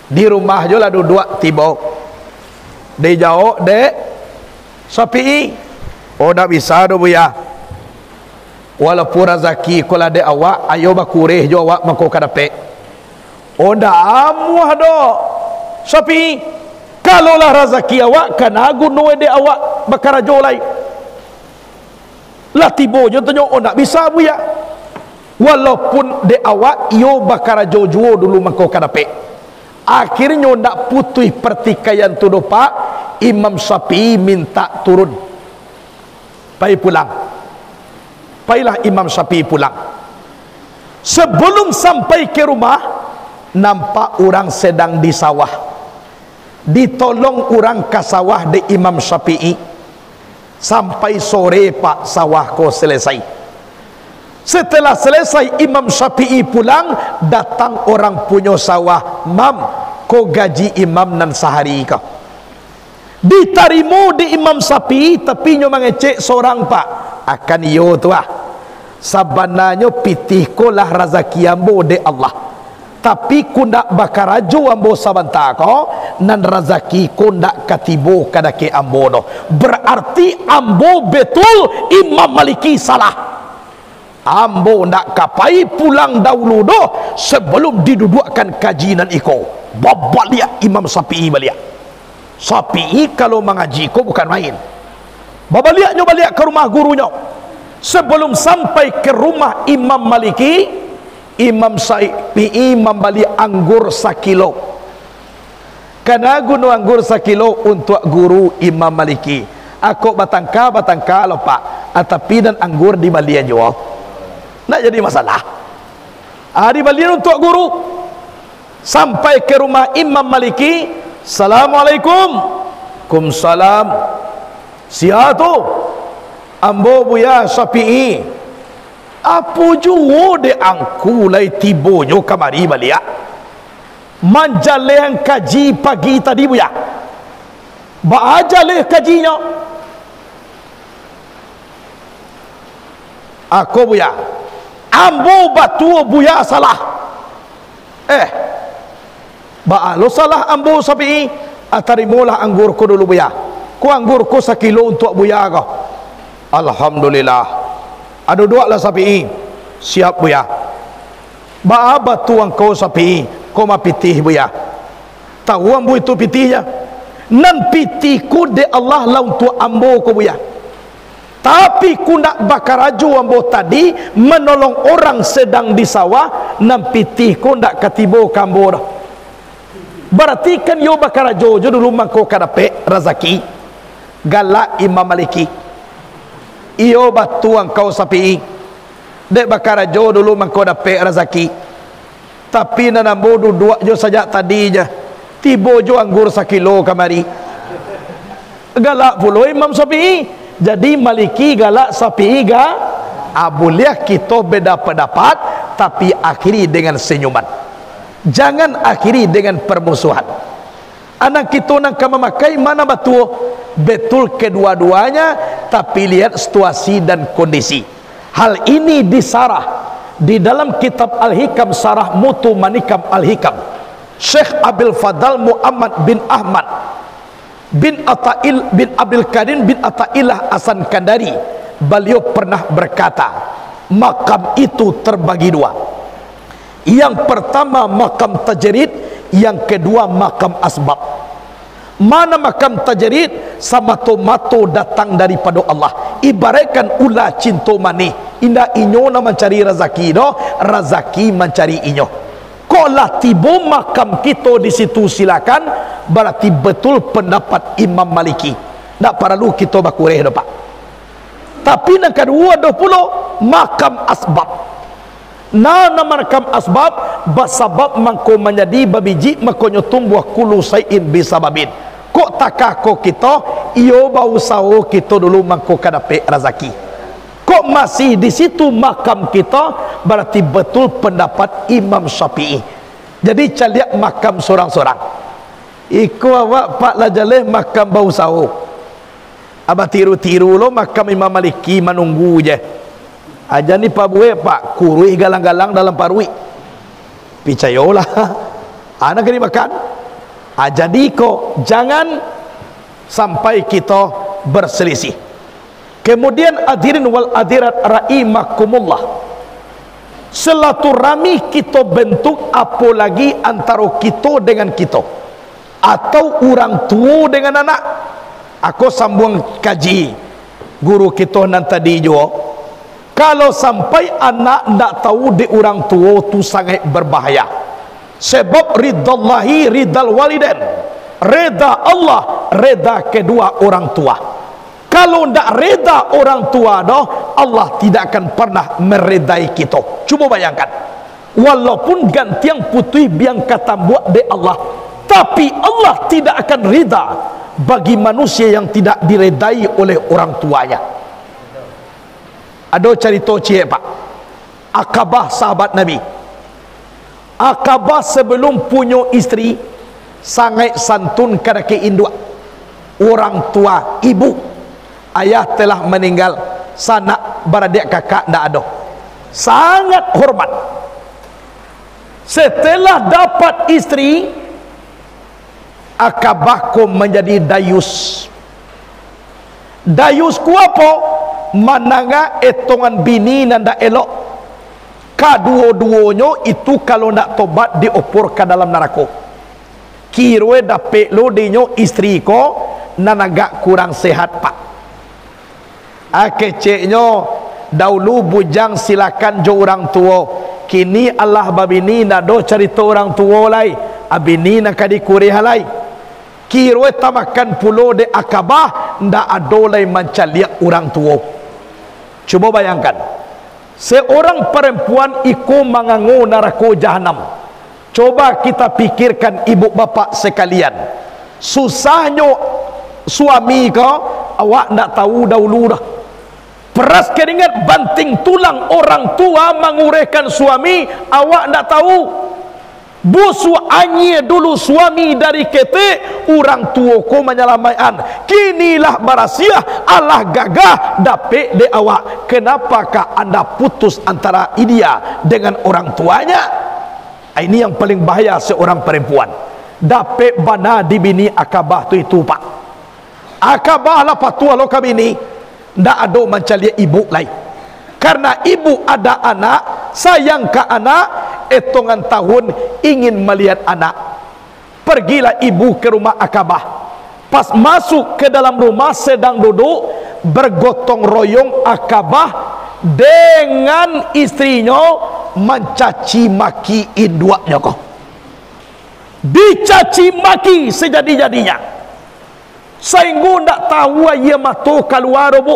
Di rumah jo lah duduk tiba de jauh de Syafi'i, oh ndak bisa do buya. Walaupun razaki ko lah de awak, ayo bakureh jo awak mako kadape. Oh ndak amuh do Syafi'i, kalaulah rezeki awak kana gunu de awak bakara jolai lah tibo je tunjuk oh nak bisa buya. Walaupun de awak yo bakara jojo dulu mako kadape. Akhirnya ndak putih pertikaian tu dopa. Imam Syafi'i minta turun, pai pulang. Pailah Imam Syafi'i pulang. Sebelum sampai ke rumah, nampak orang sedang di sawah. Ditolong orang ke sawah de Imam Syafi'i. Sampai sore pak sawah ko selesai. Setelah selesai Imam Syafi'i pulang, datang orang punya sawah, mam ko gaji imam nan sehari ka. Ditarimu di Imam Syafi'i, tapi nyo mengecek seorang pak akan yo tu sabananya pitih ko lah rezeki ambo de Allah, tapi ku ndak bakaraju ambo sabanta ko nan rezeki ku ndak katibo kadake ambo no. Berarti ambo betul Imam Maliki salah. Ambo ndak kapai pulang dahulu do sebelum didudukkan kajian iko. Babalia Imam Syafi'i balia. Syafi'i kalau mengaji ko bukan main. Babaliak nyo balik ke rumah gurunya. Sebelum sampai ke rumah Imam Maliki, Imam Syafi'i membeli anggur 1 kilo. Karena guna anggur 1 kilo untuk guru Imam Maliki. Aku batangka lo pak. Tapi dan anggur di balian juga. Nak jadi masalah. Di balian untuk guru. Sampai ke rumah Imam Maliki. Assalamualaikum. Waalaikumsalam. Siapa tu? Ambo buya Syafi'i. Apa juo de angku lai tibonyo kamari balia. Manjaleh kaji pagi tadi buya. Ba ajaleh kajinya. Aku buya. Ambo batu buya salah. Ba lo salah ambo Syafi'i. Atarimolah anggur ko dulu buya. Ku anggur ko 1 kilo untuk buya kau. Alhamdulillah. Ada dua lah Syafi'i. Siap buya. Ba batu angkau Syafi'i. Kau ma pitih buya. Tahu ambo itu pitihnya. Nan pitihku de Allah lah untuk ambo ko buya. Tapi ku nak bakaraju ambo tadi menolong orang sedang di sawah. Nan pitihku nak katibo kambo dah. Berarti kan yo bakaraju jo dulu mangko kadape rezeki. Galak Imam Maliki. Iyo batu angkau Syafi'i. Dek bakarajo dulu mangko dapat rezeki. Tapi nanambo duduk jo saja tadi je. Tibo jo anggur 1 kilo kamari. Galak pula Imam Syafi'i. Jadi Maliki galak Syafi'i ga. Boleh kita beda pendapat, tapi akhiri dengan senyuman. Jangan akhiri dengan permusuhan. Anak kita nak memakai mana betul? Betul kedua-duanya, tapi lihat situasi dan kondisi. Hal ini disarah di dalam kitab Al-Hikam Sarah Mutu Manikam Al-Hikam. Syekh Abil Fadal Muhammad bin Ahmad bin Ata'il bin Abdul Karim bin Ata'illah Hasan Kandari, beliau pernah berkata, makam itu terbagi dua. Yang pertama makam tajrid, yang kedua makam asbab. Mana makam tajrid? Samato-mato datang daripada Allah. Ibaratkan ulah cinta mani, indah inyo na mencari rezeki do, rezeki mencari inyo. Kolah tiba makam kita di situ, silakan. Berarti betul pendapat Imam Maliki, tak perlu kita bakureh dah pak. Tapi yang kedua dah pula makam asbab. Nama makam asbab basabab mangko menjadi babiji makonyo tumbuh kulu sayin bisababin. Kok takah kok kita iyo bau sawo kita dulu mangko kadapek rezeki. Kok masih di situ makam kita, berarti betul pendapat Imam Syafi'i. Jadi caliak makam sorang-sorang. Iku awak pak lajaleh makam bau sawo. Abah tiru-tiru lo makam Imam Maliki menunggu je. Aja ni pak buwe pak kurui galang-galang dalam parui. Picayolah. Anak kini makan. Jadi kok jangan sampai kita berselisih. Kemudian hadirin wal hadirat rahimakumullah, silaturahmi kita bentuk apa lagi antara kita dengan kita, atau orang tua dengan anak. Aku sambung kaji guru kita nan tadi juga, kalau sampai anak ndak tahu di orang tua tu sangat berbahaya. Sebab ridallahi ridal walidain, reda Allah, reda kedua orang tua. Kalau ndak reda orang tua dah, Allah tidak akan pernah meredai kita. Cuba bayangkan, walaupun gantian putih biang kata buat de Allah, tapi Allah tidak akan reda bagi manusia yang tidak diredai oleh orang tuanya. Ada cerita cik pak, Akabah sahabat Nabi. Akabah sebelum punya isteri sangat santun kada ke induk. Orang tua ibu ayah telah meninggal, sanak beradik kakak ndak ada, sangat hormat. Setelah dapat isteri, Akabah ko menjadi dayus. Dayus ku apa? Mananga etongan bini nanda elok, kadua-duanya itu kalau nak tobat diopor ke dalam neraka. Kirwe dapet lo dinyo istri ko nanaga kurang sehat pak. Keceknya dahulu bujang silakan jo orang tua, kini Allah babini nado cerita orang tua lai, abini nak dikuri halai. Kirwe tamakan pulau de Akabah ndak adolai mencaliak orang tua. Coba bayangkan, seorang perempuan iku mengangu neraka jahanam. Coba kita pikirkan ibu bapa sekalian, susahnya suami kau awak ndak tahu dahulu dah. Peras keringat banting tulang orang tua menguraikan suami, awak ndak tahu. Busu anye dulu suami dari kete, orang tua ko menyelamaian. Kinilah barasiah Allah gagah dapet de awak. Kenapakah anda putus antara dia dengan orang tuanya? Ini yang paling bahaya seorang perempuan. Dapet bana di bini Akabah tu itu pak. Akabah lah patua lo kabini, ndak ada mencari ibu lain. Karena ibu ada anak, sayang ke anak, etongan tahun ingin melihat anak. Pergilah ibu ke rumah Akabah. Pas masuk ke dalam rumah sedang duduk bergotong royong Akabah dengan istrinya mencaci maki induaknya kok. Dicaci maki sejadi-jadinya. Sehingga ndak tahu ia mato keluar bu.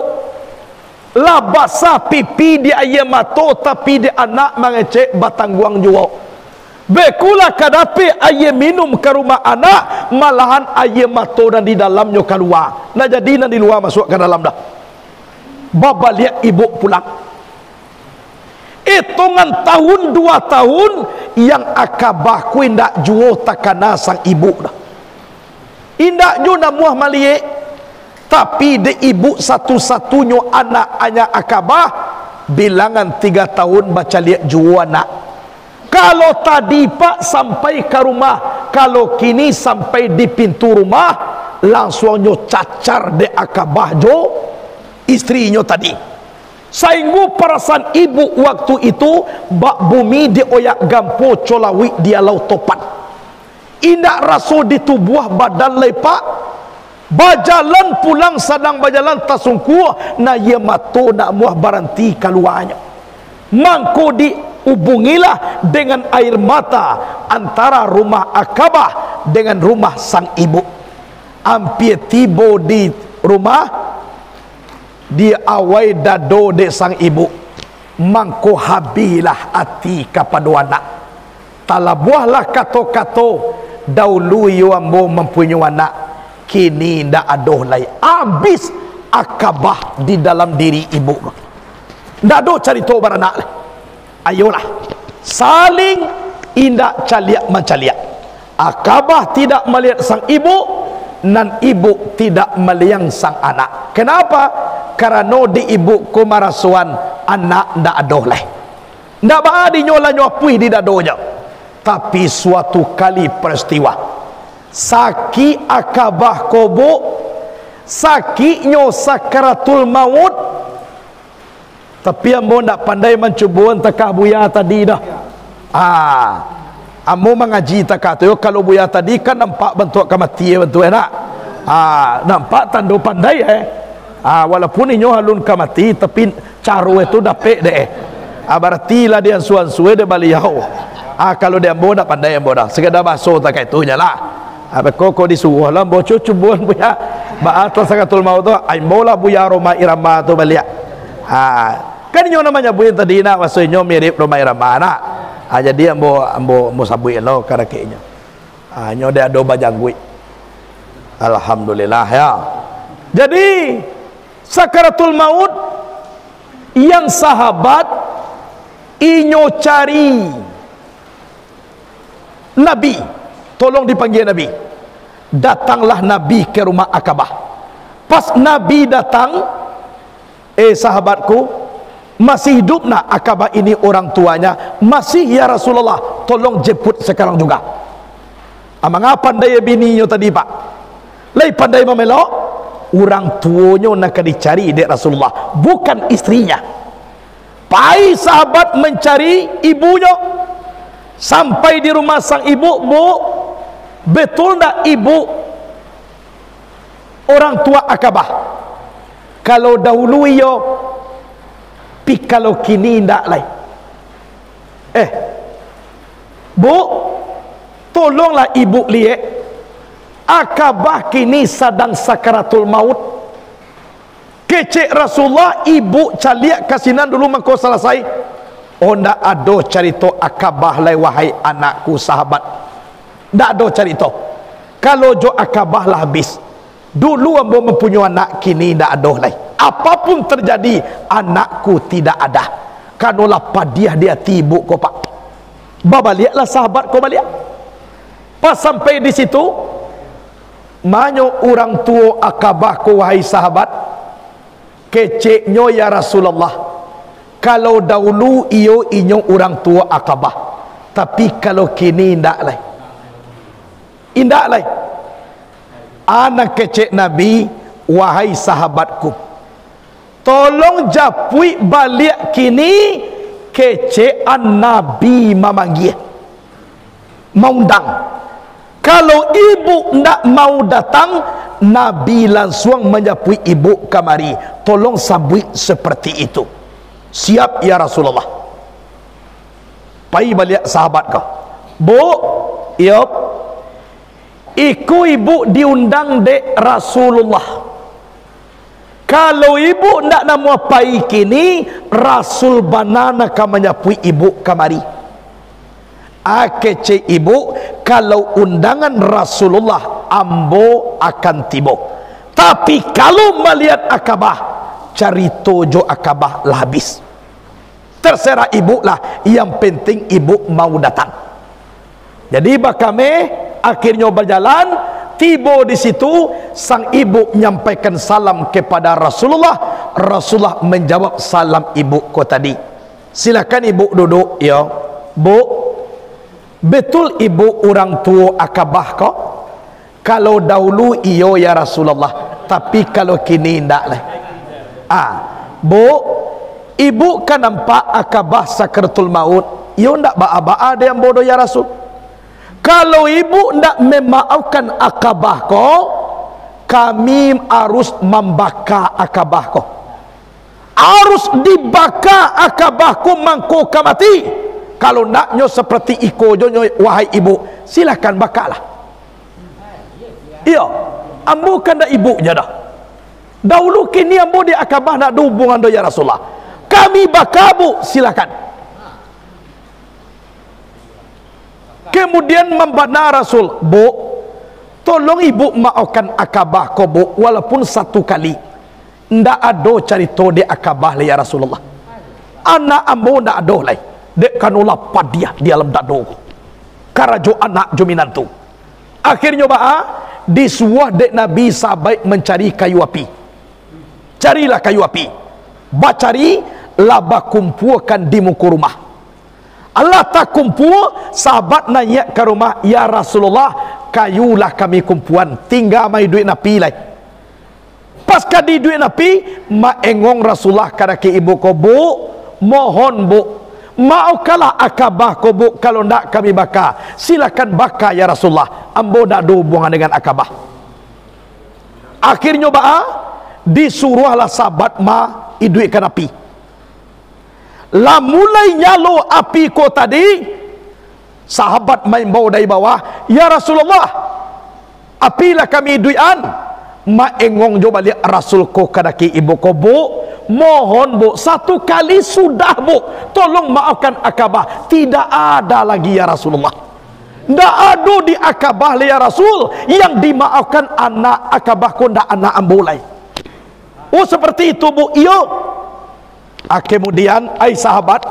La basah pipi di ayam mato tapi di anak mengecek batangguang juga. Bekulah kadapi ayam minum ke rumah anak, malahan ayam mato dan di dalamnya keluar. Nah jadi dan di luar masuk ke dalam dah. Bapa lihat ibu pulang. Hitungan tahun 2 tahun yang Akabah ku indak juo takana sang ibu dah. Indak ju namuah malie. Tapi de ibu satu-satunya anak hanya Akabah, bilangan 3 tahun baca lihat juo anak. Kalau tadi pak sampai ke rumah, kalau kini sampai di pintu rumah, langsung nyo cacar de Akabah jo istrinya tadi. Sainggu perasaan ibu waktu itu bak bumi dioyak gampo colawi dia lau topan. Indak rasul ditubuh badan lepak bajalan pulang sadang bajalan tasungku na ye mato nak muah baranti kaluanya. Mangko dihubungilah dengan air mata antara rumah Akabah dengan rumah sang ibu. Ampie tibo di rumah di awai dado de sang ibu. Mangko habilah hati kepada anak. Talabuahlah kato-kato dahulu yu ambo mempunyai anak, kini ndak adoh lai. Habis Akabah di dalam diri ibu. Ndak adoh cerita beranak. Ayolah saling indak caliak mencaliak. Akabah tidak melihat sang ibu dan ibu tidak melihat sang anak. Kenapa? Karena di ibu ku marasuan anak ndak adoh leh. Ndak baadi nyola nyopui di dadonya. Tapi suatu kali peristiwa saki Akabah kobo, sakinya sakaratul maut. Tapi ambo ndak pandai mencubuan takah buya tadi dah. Ambo mengaji takah tu kalau buya tadi kan nampak bentuk kematian bentuk enak. Nampak tanda pandai walaupun inyo halun kamati tapi caru itu dapet deh. Berarti lah dia suan-suwe dia baliau. Kalau dia ambo nak pandai ambo dah. Sekadar basuh tak itu je lah. Koko disuruh lah ambo cubuan buya. Ba'atul sakatul maut tu ambo lah buya Roma Irama tu balik. Kan inyo namanya buya tadi nak maksudnya mirip Roma Irama nak. Jadi ambo sabui lo karakenya. Inyo dia ada bajanggui. Alhamdulillah ya. Jadi sakaratul maut yang sahabat inyo cari Nabi, tolong dipanggil Nabi. Datanglah Nabi ke rumah Akabah. Pas Nabi datang, sahabatku, masih hidup nak Akabah ini orang tuanya? Masih ya Rasulullah, tolong jemput sekarang juga. Mengapa pandai bininya tadi pak? Lai pandai memelok, orang tuanya nak dicari dek Rasulullah, bukan istrinya. Pai sahabat mencari ibunya. Sampai di rumah sang ibu, bu, betul tak ibu orang tua Akabah? Kalau dahulu iyo, pi kalau kini ndak lai. Bu, tolonglah ibu lihat. Akabah kini sedang sakaratul maut. Kecek Rasulullah, ibu caliak kasinan dulu mengkau selesai. Ndak ada cerita Akabah lai wahai anakku sahabat. Ndak ada cerita. Kalau jo Akabah lah habis. Dulu ambo mempunyai anak, kini ndak ada lai. Apapun terjadi, anakku tidak ada. Kanolah padiah dia tibu ko pak. Babaliaklah sahabat ko balik. Pas sampai di situ, manyo orang tua Akabah ko wahai sahabat. Keceknya ya Rasulullah. Kalau dahulu iyo inyo orang tua Akabah, tapi kalau kini indak lai. Indak lai. Anak kecek Nabi, wahai sahabatku, tolong japui balik kini kecekan Nabi memanggil, mengundang. Kalau ibu ndak mau datang, Nabi langsung menyapui ibu kamari, tolong sambui seperti itu. Siap ya Rasulullah. Pai balik sahabat kau, bu, yop, iku ibu diundang dek Rasulullah. Kalau ibu ndak nama pai kini, Rasul banana ka menyapui ibu kamari. Kece ibu, kalau undangan Rasulullah ambo akan tibo. Tapi kalau melihat Akabah, cari tojo Akabah lah habis. Terserah ibu lah, yang penting ibu mau datang. Jadi bakame akhirnya berjalan, tiba di situ sang ibu menyampaikan salam kepada Rasulullah. Rasulullah menjawab salam ibu ko tadi. Silakan ibu duduk ya. Bu, betul ibu orang tua Akabah kok? Kalau dahulu iyo ya Rasulullah, tapi kalau kini ndak lah. Bu, ibu kan nampak akabah sakratul maut, iyo ndak ba'a-ba'a dia yang bodoh ya Rasul. Kalau ibu ndak memaafkan akabah ko, kami harus membakar akabah ko. Harus dibakar akabah ko mangko kamati. Kalau naknyo seperti iko jonyo, wahai ibu, silakan bakarlah. Iya, ambo kan dah ibunya dah. Dahulu kini ambo di akabah nak ada hubungan do ya Rasulullah. Kami bakar bu, silakan. Kemudian membana Rasul, bu, tolong ibu maafkan akabah ko bu, walaupun satu kali. Ndak ada cerita di akabah le ya Rasulullah. Anak ambo ndak ada lai. Dek kanulah padiah di alam dado. Karajo anak juminan tu. Akhirnya disuah dek Nabi sahabat mencari kayu api. Carilah kayu api. Bacari laba kumpulkan di muka rumah. Allah tak kumpul, sahabat nanya ke rumah, ya Rasulullah, kayulah kami kumpulan, tinggal mai duit Nabi lai. Pasca di duit Nabi, engong Rasulullah kata ke ibu ko, bu, mohon bu, maafkanlah akabah ko bu, kalau ndak kami bakar. Silakan bakar ya Rasulullah. Ambo ndak ada hubungan dengan akabah. Akhirnya disuruhlah sahabat iduikan api. Lah mulai nyalo api ko tadi, sahabat main bawa dari bawah, ya Rasulullah, apilah kami iduian. Engong jo balik Rasul ko kadaki ibu ko, bu, mohon bu, satu kali sudah bu, tolong maafkan akabah. Tidak ada lagi ya Rasulullah. Tidak ada di akabah ya Rasul yang dimaafkan anak akabah ko, ndak anak ambulai. Oh seperti itu bu, iyo. Kemudian sahabat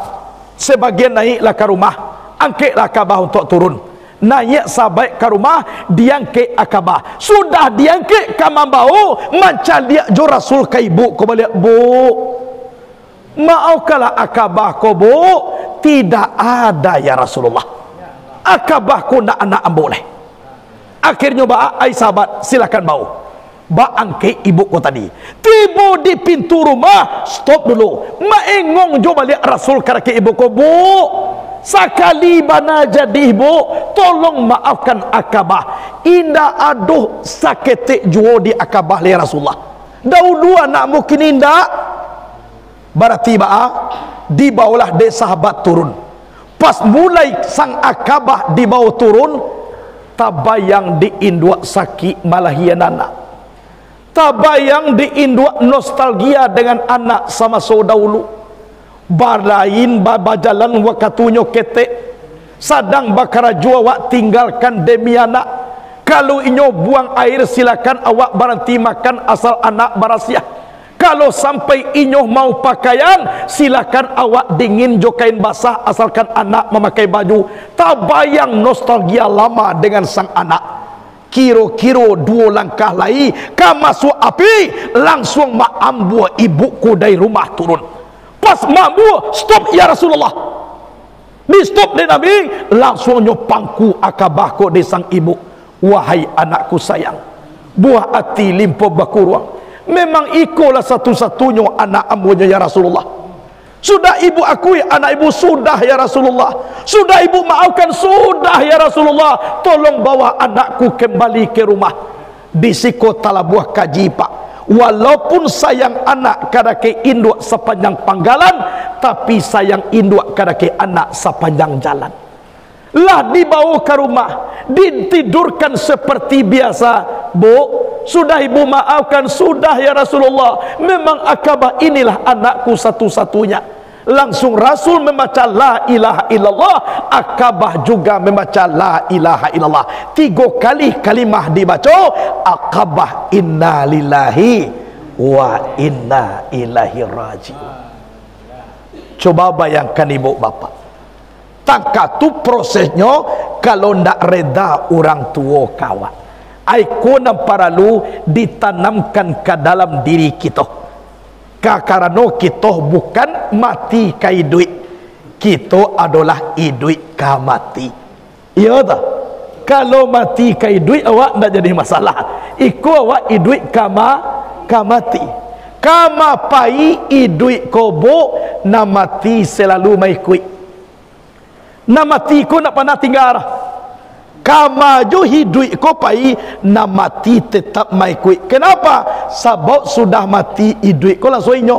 sebagian naiklah ke rumah, angkatlah akabah untuk turun. Naik sahabat ke rumah, diangkat akabah. Sudah diangkat ke mambau, macam dia jo Rasul ke ibu ko balik, bu, maafkanlah akabah ko bu, tidak ada ya Rasulullah. Akabah ko nak anak boleh. Akhirnya sahabat silakan bau. Angkat ibu ko tadi. Tiba di pintu rumah, stop dulu. Engong jo balik Rasul ke ibu ko, bu, sekali bana jadi ibu, tolong maafkan akabah. Indah aduh sakit juo di akabah li Rasulullah. Dahulu anak mungkin indah. Berarti dibawalah de sahabat turun. Pas mulai sang akabah dibawa turun, tabayang di induk sakit malahian anak. Tabayang di induk nostalgia dengan anak sama saudara. Balain bajalan wakatunya ketek, sadang bakara jua wak tinggalkan demi anak. Kalau inyo buang air silakan awak berhenti makan asal anak barasiah. Kalau sampai inyo mau pakaian, silakan awak dingin jo kain basah asalkan anak memakai baju. Tabayang nostalgia lama dengan sang anak. Kiro-kiro 2 langkah lagi, masuk api, langsung ambu ibuku dari rumah turun. Pas mambu, stop ya Rasulullah. Di stop di Nabi, langsung nyopangku akabahku di sang ibu. Wahai anakku sayang, buah hati limpo bakuruang. Memang ikolah satu-satunya anak ambunya ya Rasulullah. Sudah ibu akui anak ibu sudah ya Rasulullah. Sudah ibu maafkan sudah ya Rasulullah. Tolong bawa anakku kembali ke rumah. Di siko talabuah kaji pak. Walaupun sayang anak kadake induk sepanjang panggalan, tapi sayang induk kadake anak sepanjang jalan. Lah dibawa ke rumah, ditidurkan seperti biasa. Bu, sudah ibu maafkan sudah ya Rasulullah. Memang akabah inilah anakku satu-satunya. Langsung Rasul membaca la ilaha illallah, akabah juga membaca la ilaha illallah. 3 kali kalimah dibaca, akabah inna lillahi wa inna ilaihi raji'un. Coba bayangkan ibu bapak, tangka tu prosesnya kalau ndak reda orang tua kawan. Aikona paralu ditanamkan ke dalam diri kita. Karena kita bukan mati kai duit, kita adalah iduit ka mati. Iya tak? Kalau mati kai duit awak tak jadi masalah. Iku awak duit kamati. Kama pai duit kobo na mati selalu mai kui. Na mati ko nak panah tinggal. Kama jo hidup ko pai na mati tetap mai kui. Kenapa? Sebab sudah mati hidup ko langsung inyo.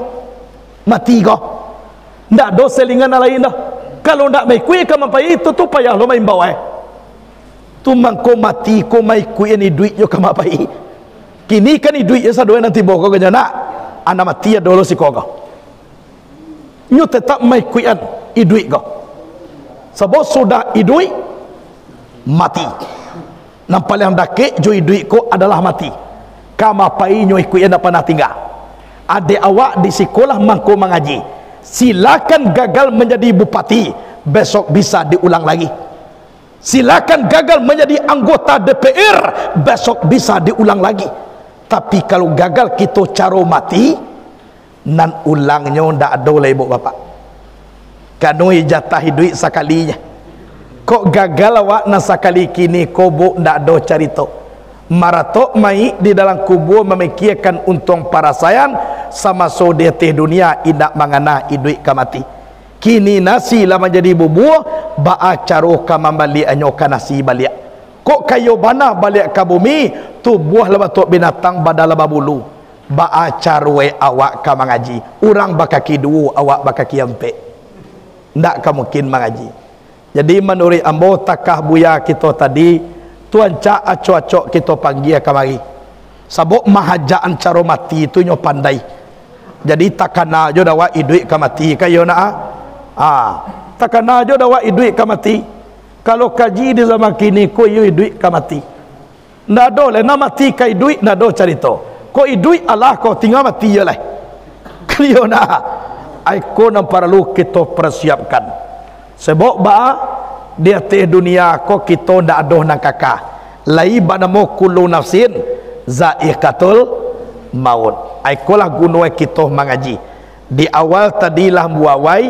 Mati ko. Ndak do selingan lain dah. Kalau ndak mai kui kama pai itu tu payah lo main bawah. Tu mangko mati ko mai kui ni duit yo kama pai. Kini kan ni duit ya sadoi nanti bawa kau ke jana. Ana mati ya dulu si kau. Nyo tetap mai kuian i duit kau. Sebab sudah i duit mati. Nampak yang dakik jo i duit ko adalah mati. Kama pai nyo kuian apa nak tinggal. Adik awak di sekolah mangko mengaji. Silakan gagal menjadi bupati, besok bisa diulang lagi. Silakan gagal menjadi anggota DPR, besok bisa diulang lagi. Tapi kalau gagal kita caro mati, nan ulangnya ndak ada lah ibu bapa. Kanoi jatah duit sekalinya. Kok gagal awak na sekali kini kobo ndak ada carito. Maratok mai di dalam kubur memikirkan untung parasayan sama so dia teh dunia indak mangana duit kamati. Kini nasi lah menjadi bubur, ba'a caro kamambali anyoka nasi balik. Kok kayu bana balik ke bumi, tu buah lebatuk binatang badal babulu. Ba'a caro awak ka mengaji. Urang bakaki dua, awak bakaki empat. Ndak ka mungkin mengaji. Jadi menurut ambo takah buya kita tadi, tuan cak acok-acok kita panggil kamari. Sabuk mahajaan caro mati itu nyo pandai. Jadi takana jo dawa duit ka mati kayo na takana jo dawa duit ka mati. Kalau kaji di zaman kini ko yu duit ka mati. Ndak do le na mati kai duit ndak do carito. Ko duit Allah ko tinggal mati je lah. Kayo na ai ko nam perlu kita persiapkan. Sebab ba dia teh dunia ko kita ndak adoh nang kakak. Lai banamo kullu nafsin za'iqatul maut. Aikolah gunoi kita mengaji. Di awal tadilah muawai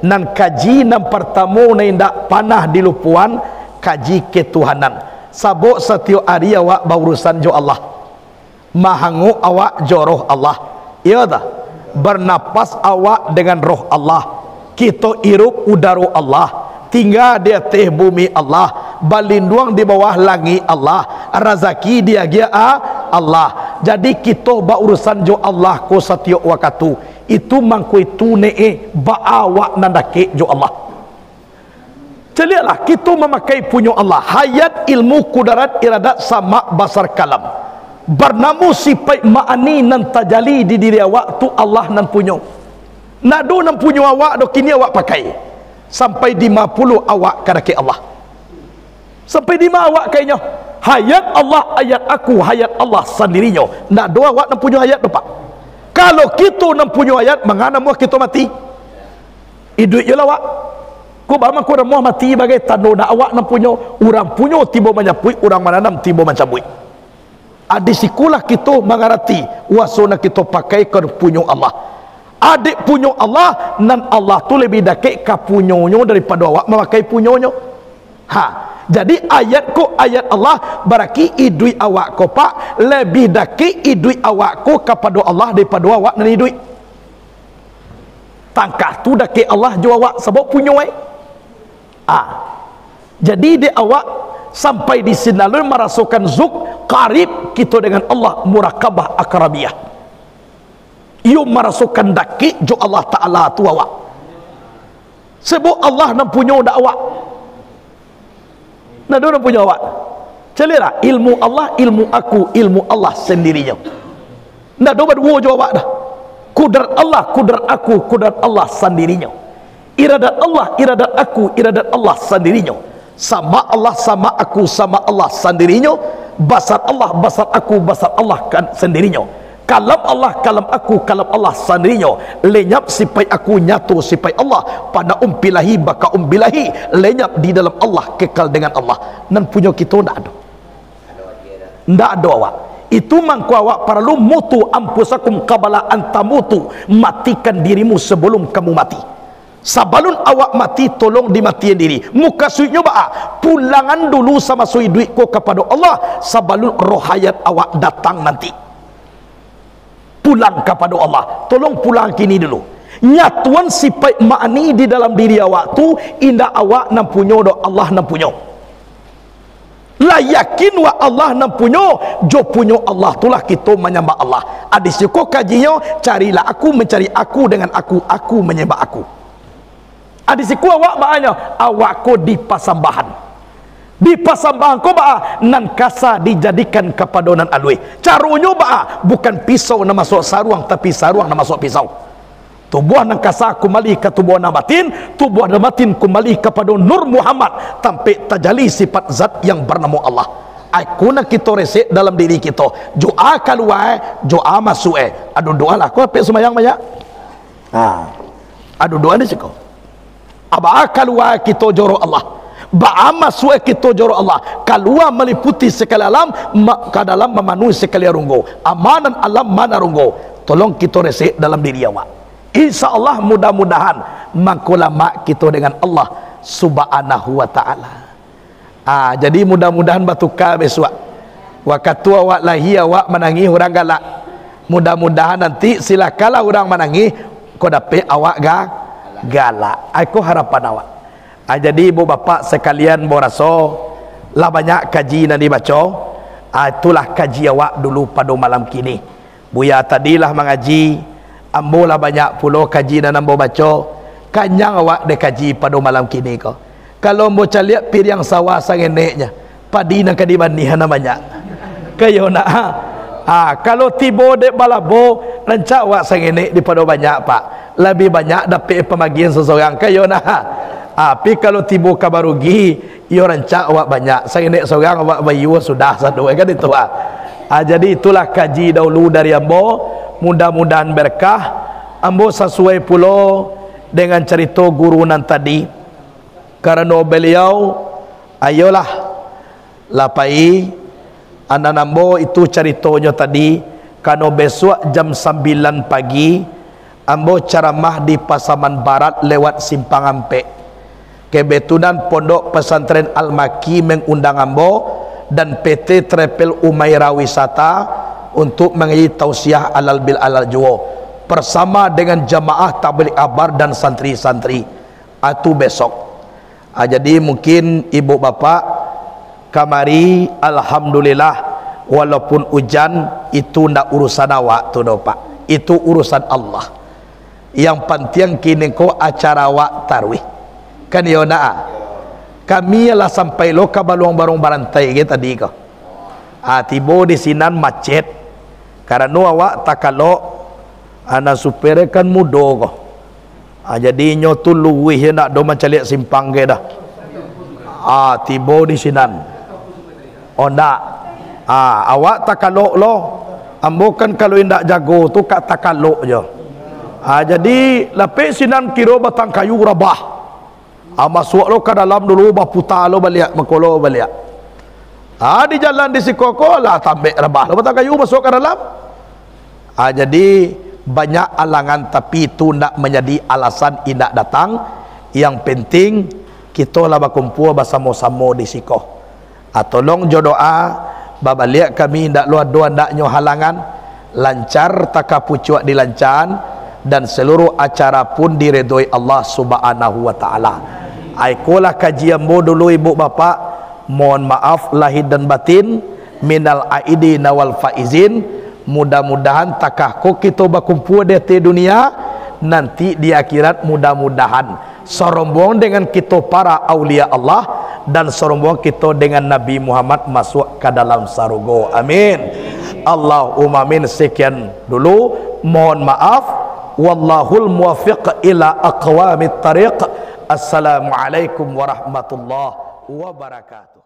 nan kaji nan pertama na indak panah di lupuan kaji ketuhanan. Sabuk setiap hari awak berurusan jo Allah. Mahangu awak jo roh Allah. Iya dah. Bernapas awak dengan roh Allah. Kita hirup udara Allah. Tinggal di atas bumi Allah, balinduang di bawah langit Allah, rezeki dia dia Allah. Jadi kita berurusan jo Allah ko setiap waktu. Itu mangko itu ba'awak nandake jo Allah. Celialah kita memakai punya Allah. Hayat, ilmu, kudarat, iradat, sama basar kalam. Bernamu sifat ma'ani nan tajali di diri awak tu Allah nan punya. Nado nan punya awak do kini awak pakai. Sampai 50 awak kadaki Allah. Sampai 5 awak kayaknya. Hayat Allah, ayat aku, hayat Allah sendirinya. Nak doa awak nak punya hayat tu pak. Kalau kita nak punya hayat, mengana muah kita mati. Hidup je lah awak. Ku bama ku muah mati bagai tanda nak awak nak punya. Orang punya tiba menyapui, orang menanam tiba mencabui. Adisikulah kita mengarati. Wasona kita pakai ke punya Allah. Adik punya Allah nan Allah tu lebih dakik ka punyonyo daripada awak memakai punyonyo. Jadi ayat ko ayat Allah berarti idui awak ko pak lebih dakik idui awak ko kepada Allah daripada awak nan idui. Tangkah tu dakik Allah jo awak sebab punya Jadi dia awak sampai di sini lalu merasukan zuk karib kita dengan Allah murakabah akrabiyah. Ia merasukan daki jo Allah Ta'ala tu awak. Sebab Allah nak punya awak. Nak punya awak. Celira ilmu Allah, ilmu aku, ilmu Allah sendirinya. Nak berdua jo awak dah. Kudrat Allah, kudrat aku, kudrat Allah sendirinya. Iradat Allah, iradat aku, iradat Allah sendirinya. Sama Allah, sama aku, sama Allah sendirinya. Basar Allah, basar aku, basar Allah kan sendirinya. Kalam Allah, kalam aku, kalam Allah sendirinya. Lenyap sipai aku, nyatu sipai Allah. Pada umpilahi, baka umpilahi. Lenyap di dalam Allah, kekal dengan Allah. Nan punya kita tak ada. Tak ada awak. Itu mangku awak perlu mutu ampusakum qabala antamutu. Matikan dirimu sebelum kamu mati. Sabalun awak mati, tolong dimatian diri. Muka suitnya ba'a, pulangan dulu sama sui duit ko kepada Allah, sabalun roh hayat awak datang nanti. Pulang kepada Allah, tolong pulang kini dulu. Nyatuan sifat makni di dalam diri awak tu, indah awak nampunyo do Allah nampunyo. La yakin wa Allah nampunyo, jo punyo Allah tulah kita menyembah Allah. Adis ko kajinya, carilah aku mencari aku dengan aku menyembah aku. Adisiku awak baanya awak ko di pasambahan ko baa nan kasa dijadikan kepada nan alui. Carunyo baa bukan pisau na masuk saruang, tapi saruang na masuk pisau. Tubuh nan kasa kembali ke tubuh na batin, tubuh na batin kembali kepada Nur Muhammad, sampai tajali sifat zat yang bernama Allah. Aku nak kita resek dalam diri kita. Doa keluar, doa masuk. Aduh doa lah kau apa semayang banyak. Aduh doa ni siko. Aba keluar kita joro Allah, ba masuk kita joro Allah, keluar meliputi sekali alam, ke dalam memenuhi sekali runggo, amanan alam mana runggo. Tolong kita resek dalam diri awak. InsyaAllah mudah-mudahan mangkulama kita dengan Allah subhanahu wa ta'ala. Jadi mudah-mudahan batukar besok. Waktu awak lahir awak menangis orang galak, mudah-mudahan nanti silakanlah orang menangis kau dapat awak galak. Aku harapan awak. Jadi ibu bapa sekalian borasa lah banyak kaji yang dibaca. Itulah kaji awak dulu pada malam kini. Buya tadilah mengaji, ambo lah banyak pula kaji dan ambo baca. Kanyang awak de kaji pada malam kini ko. Kalau ambo caliak pir yang sawah sangeneknya, padi nak kadibanihan banyak. Kayo nak kalau tiba dek balabo rancak awak sangenek di pada banyak pak. Lebih banyak dapat pembagian seseorang kayo nah. Tapi kalau tiba kabar rugi, ia rancak awak banyak. Sangenek seorang awak bayu sudah satu kan itu jadi itulah kaji dahulu dari ambo. Mudah-mudahan berkah. Ambo sesuai pulo dengan cerita guru nan tadi. Karena beliau ayolah lapai anak ambo itu ceritanya tadi. Karena besok jam 9 pagi ambo ceramah di Pasaman Barat lewat Simpang Ampe. Kebetulan Pondok Pesantren Al-Maki mengundang ambo dan PT Travel Umairah Wisata untuk mengaji tausiah alal bil alal juo bersama dengan jamaah tabligh akbar dan santri-santri. Itu besok. Jadi mungkin ibu bapak kamari alhamdulillah, walaupun hujan itu ndak urusan awak tu do pak. Itu urusan Allah. Yang penting kini ko acara wak tarwih kan yo na kami lah sampai lo ka baluang barong barantai ke tadi ko tibo di sinan macet karena awak takalo ana supere kan mudo ko jadi nyo tu luwih nak do macaliak simpang ke dah tibo di sinan ndak awak takalo lo ambo kan kalau indak jago tu kak takalo je. Jadi lapis sinan kiro batang kayu rabah. Masuk lo ke dalam dulu baputar lo balik makolo balik. Di jalan di sikoko lah tambah rabah lo batang kayu masuk ke dalam. Jadi banyak alangan tapi itu nak menjadi alasan indak datang. Yang penting kita lah berkumpul bersama-sama di siko. Tolong jodoa babalik kami ndak luar dua ndaknya halangan, lancar takapucuak dilancan dan seluruh acara pun diredoi Allah subhanahu wa ta'ala. Aikulah kajian dulu ibu bapak, mohon maaf lahir dan batin, minal aidin wal faizin. Mudah-mudahan takahku kita berkumpul di dunia, nanti di akhirat mudah-mudahan serombongan dengan kita para aulia Allah dan serombongan kita dengan Nabi Muhammad masuk ke dalam sarugo. Amin. Allahumma amin. Sekian dulu, mohon maaf. Wallahul muwaffiq ila aqwamit tariq. Assalamualaikum warahmatullahi wabarakatuh.